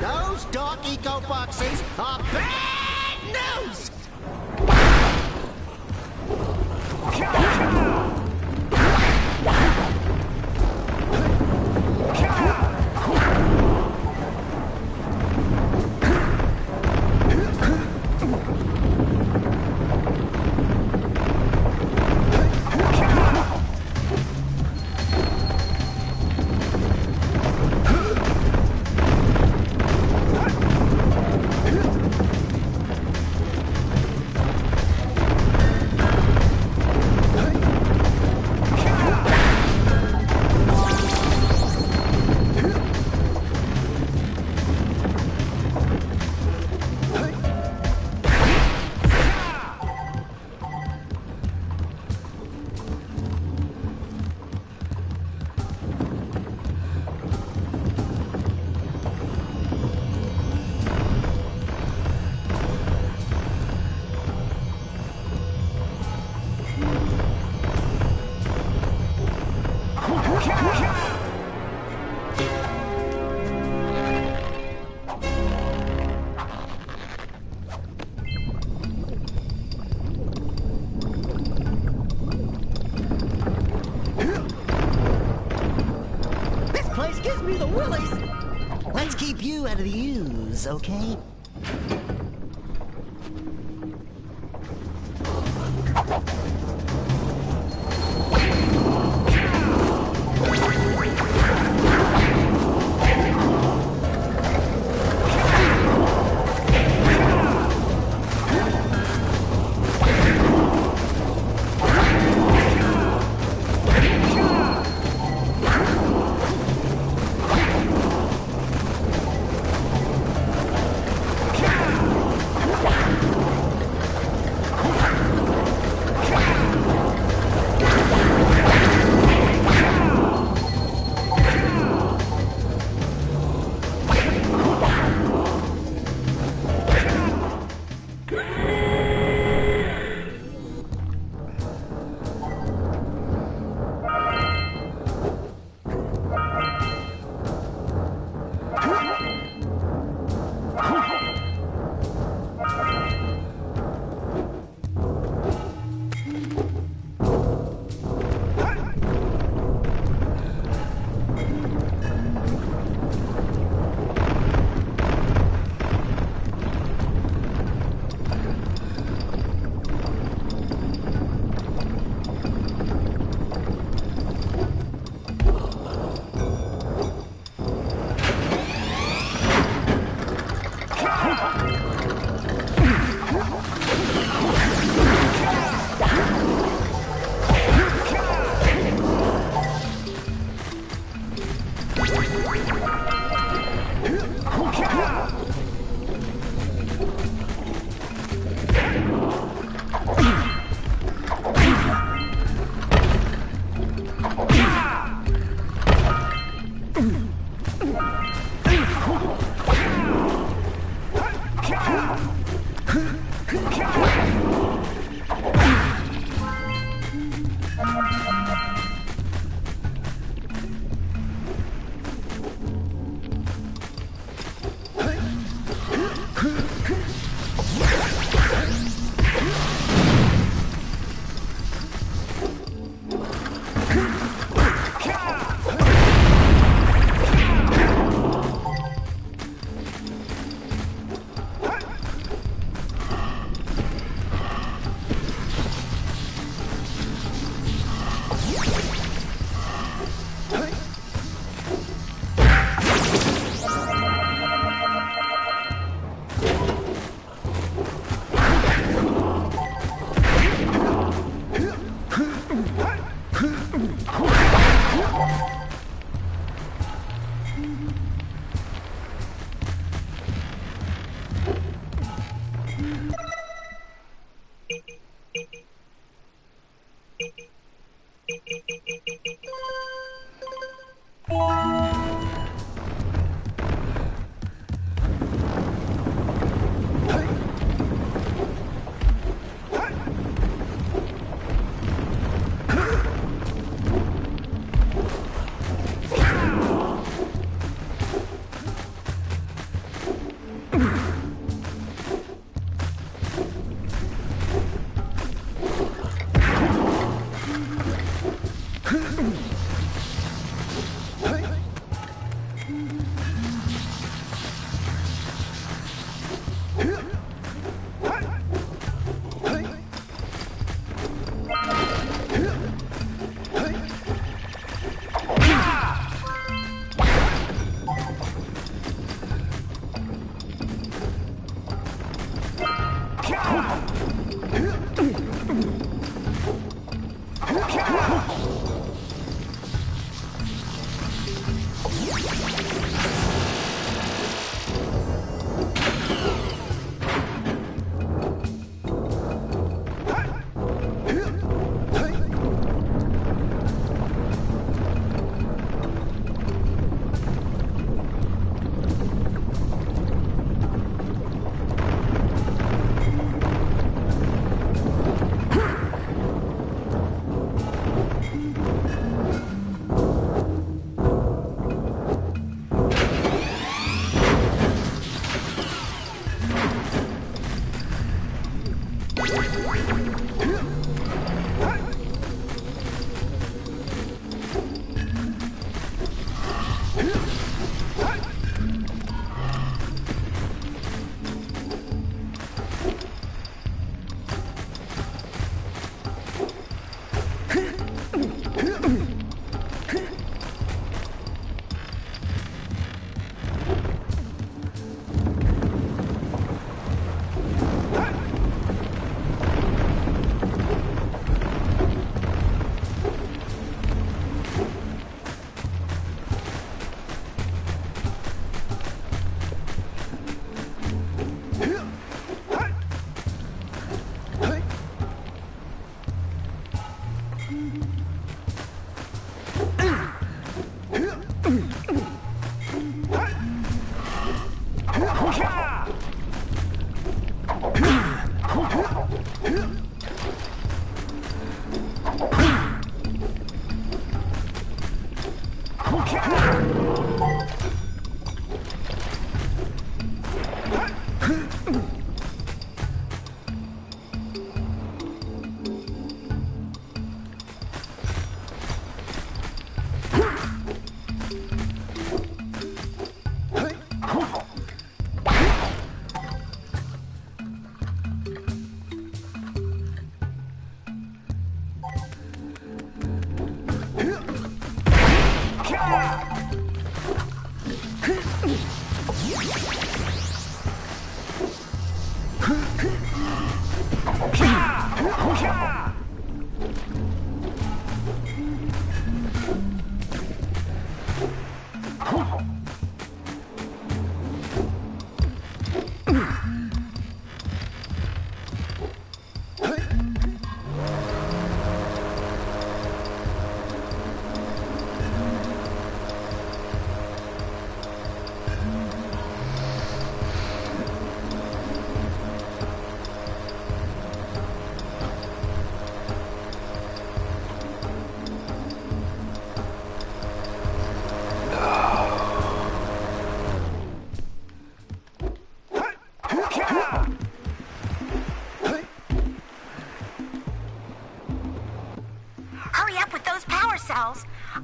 those dark eco boxes are bad news! This place gives me the willies! Let's keep you out of the ooze, okay?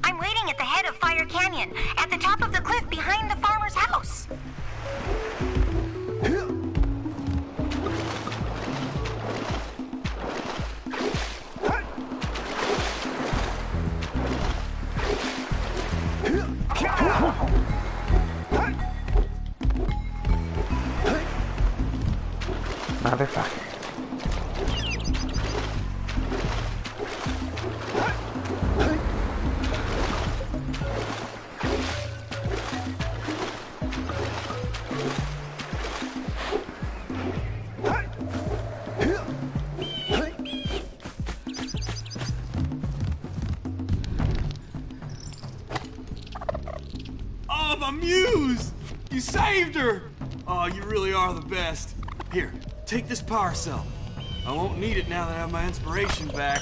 I'm waiting at the head of Fire Canyon, at the top of the cliff behind the farmer's house. Motherfucker. Oh, my muse! You saved her! Oh, you really are the best. Here, take this power cell. I won't need it now that I have my inspiration back.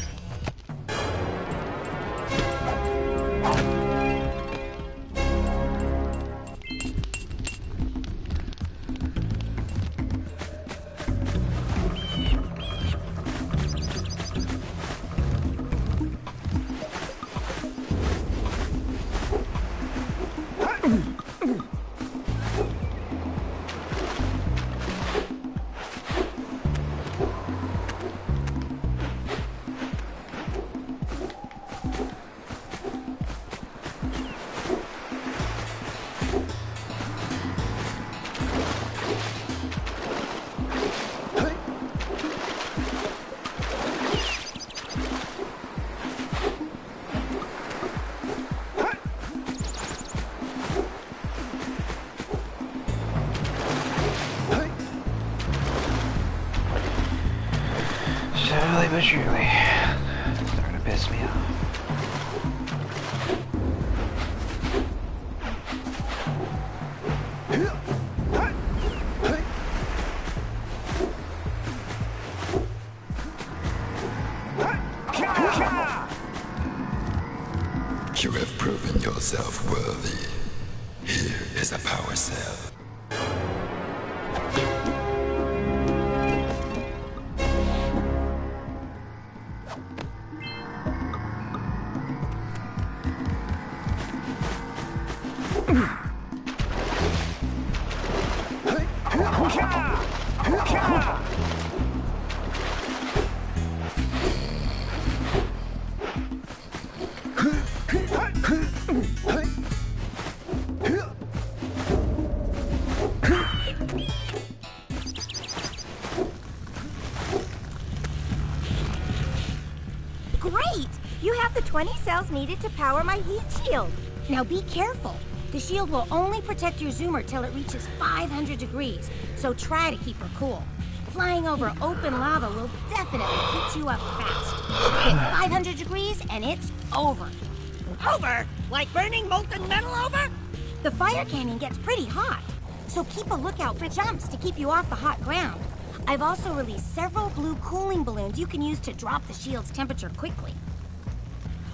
Slowly but surely, starting to piss me off. You have proven yourself worthy. Here is a power cell. Great! You have the 20 cells needed to power my heat shield. Now be careful. The shield will only protect your zoomer till it reaches 500 degrees, so try to keep her cool. Flying over open lava will definitely heat you up fast. Hit 500 degrees and it's over. Over? Like burning molten metal over? The fire canyon gets pretty hot, so keep a lookout for jumps to keep you off the hot ground. I've also released several blue cooling balloons you can use to drop the shield's temperature quickly.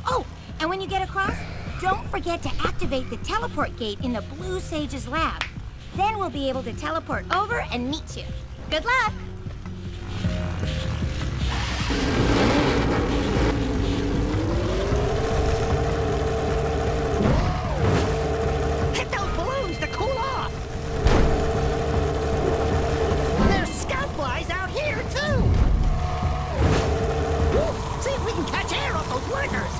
Oh, and when you get across, don't forget to activate the teleport gate in the Blue Sage's lab. Then we'll be able to teleport over and meet you. Good luck! Hit those balloons to cool off! There's scout flies out here, too! Woo! See if we can catch air off those workers!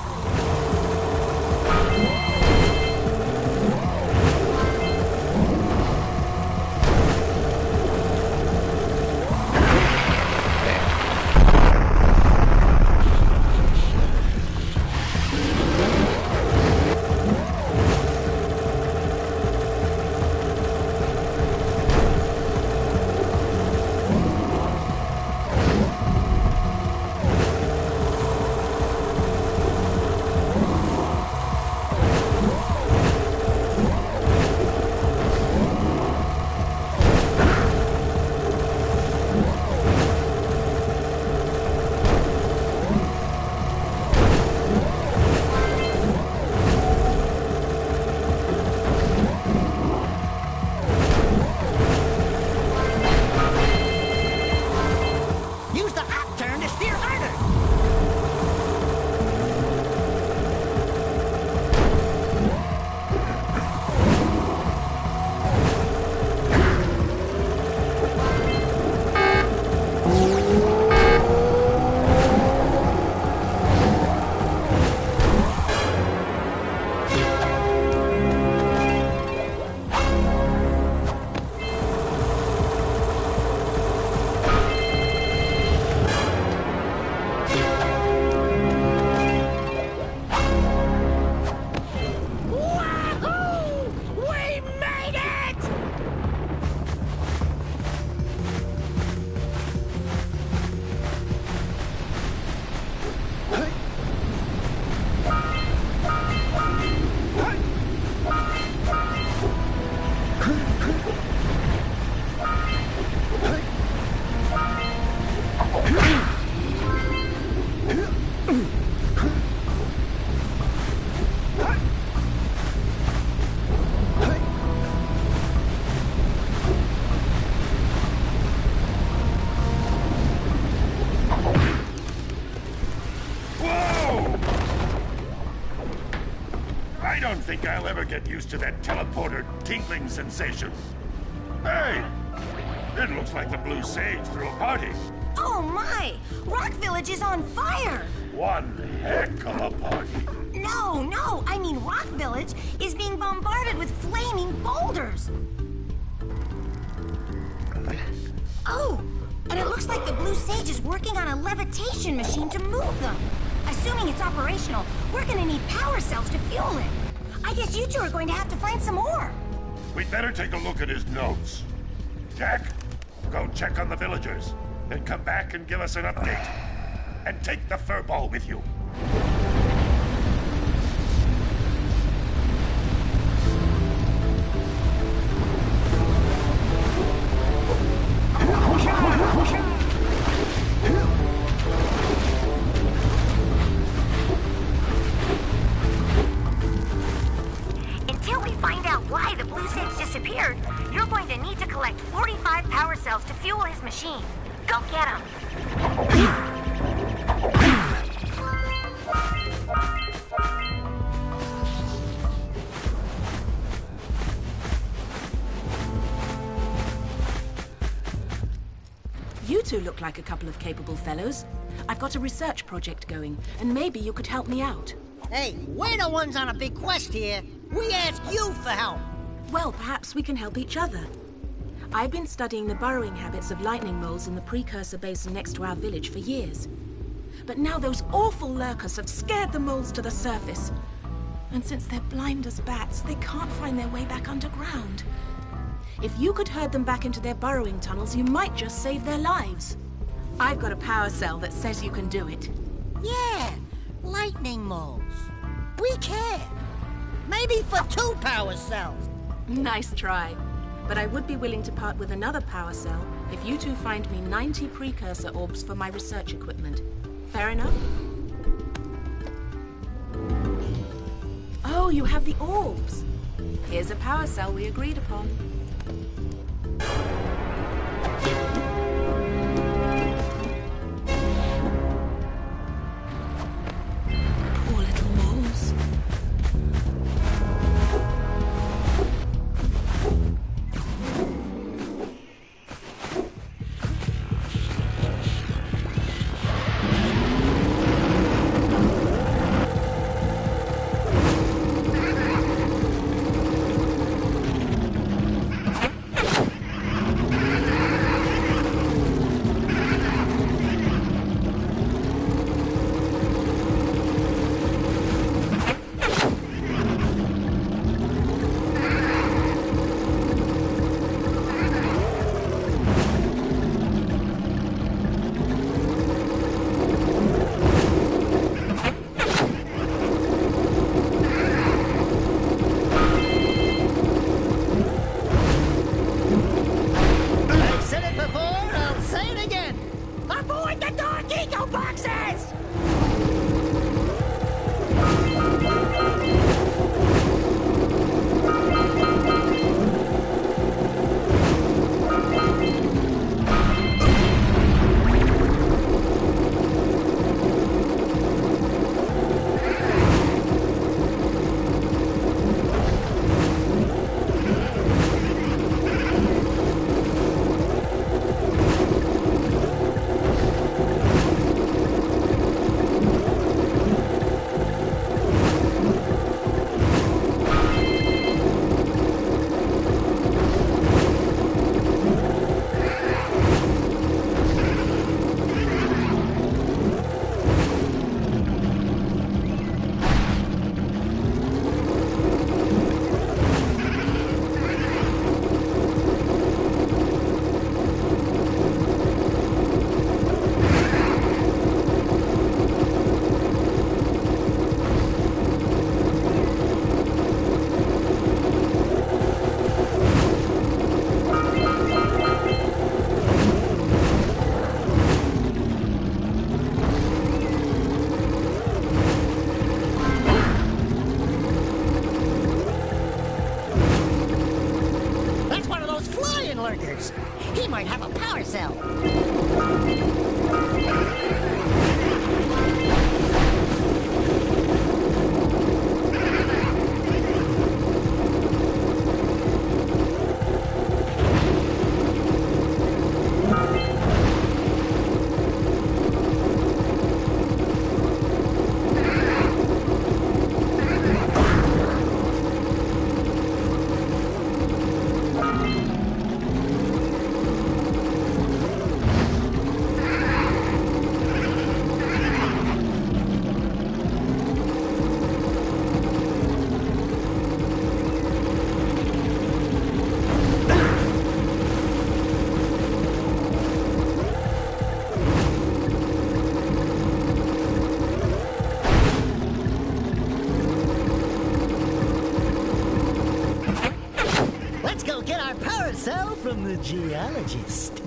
I don't think I'll ever get used to that teleporter tingling sensation. Hey! It looks like the Blue Sage threw a party. Oh my! Rock Village is on fire! One heck of a party. No, I mean Rock Village is being bombarded with flaming boulders. Oh, and it looks like the Blue Sage is working on a levitation machine to move them. Assuming it's operational, we're gonna need power cells to fuel it. I guess you two are going to have to find some more. We'd better take a look at his notes. Jack, go check on the villagers, then come back and give us an update. and take the fur ball with you. Until we find out why the blue sage disappeared, you're going to need to collect 45 power cells to fuel his machine. Go get them. You two look like a couple of capable fellows. I've got a research project going, and maybe you could help me out. Hey, we're the ones on a big quest here. We ask you for help. Well, perhaps we can help each other. I've been studying the burrowing habits of lightning moles in the precursor basin next to our village for years. But now those awful lurkers have scared the moles to the surface. And since they're blind as bats, they can't find their way back underground. If you could herd them back into their burrowing tunnels, you might just save their lives. I've got a power cell that says you can do it. Yeah, lightning moles. We care. Maybe for 2 power cells. Nice try. But I would be willing to part with another power cell if you two find me 90 precursor orbs for my research equipment. Fair enough? Oh, you have the orbs. Here's a power cell we agreed upon. Poor little moles. He might have a power cell. power cell from the geologist.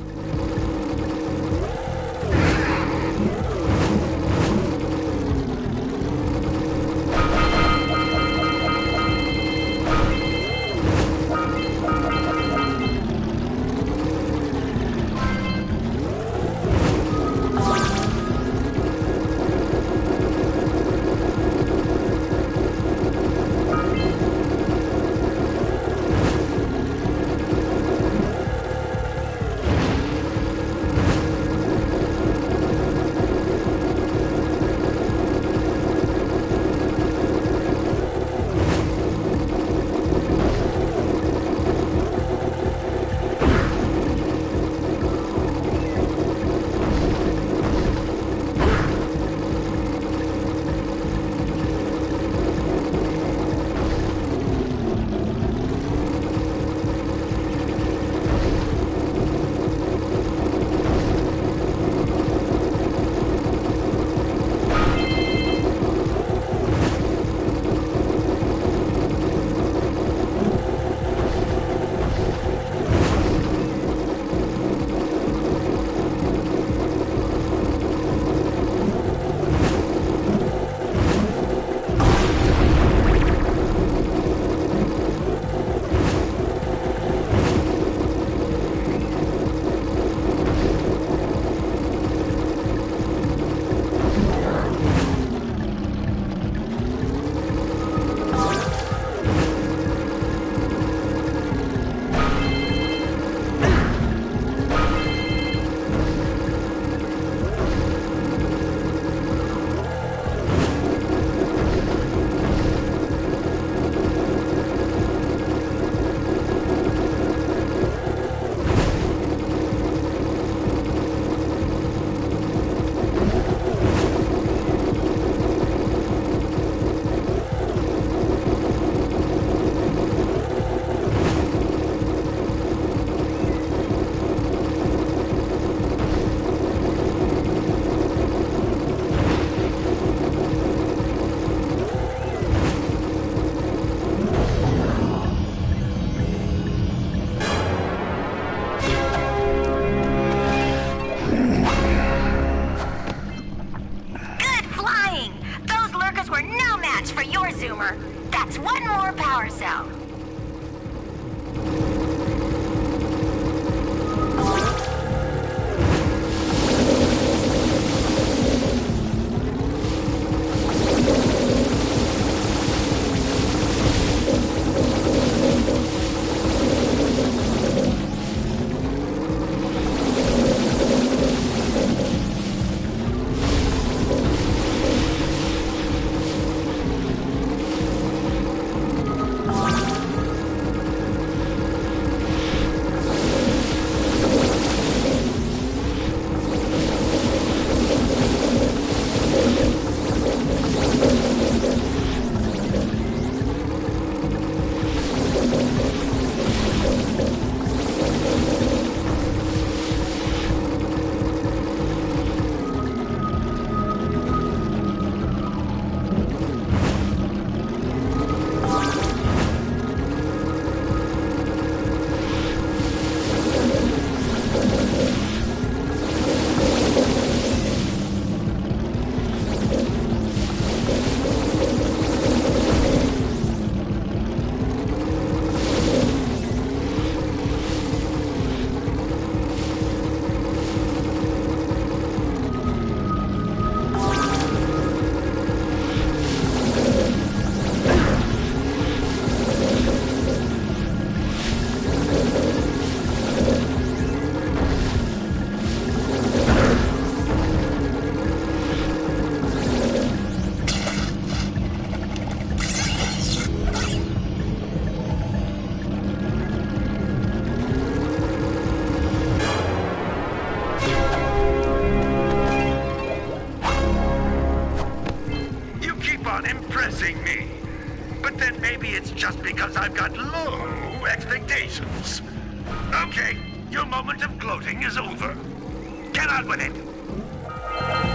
That's one more power cell. Impressing me. But then maybe it's just because I've got low expectations. Okay, your moment of gloating is over. Get on with it.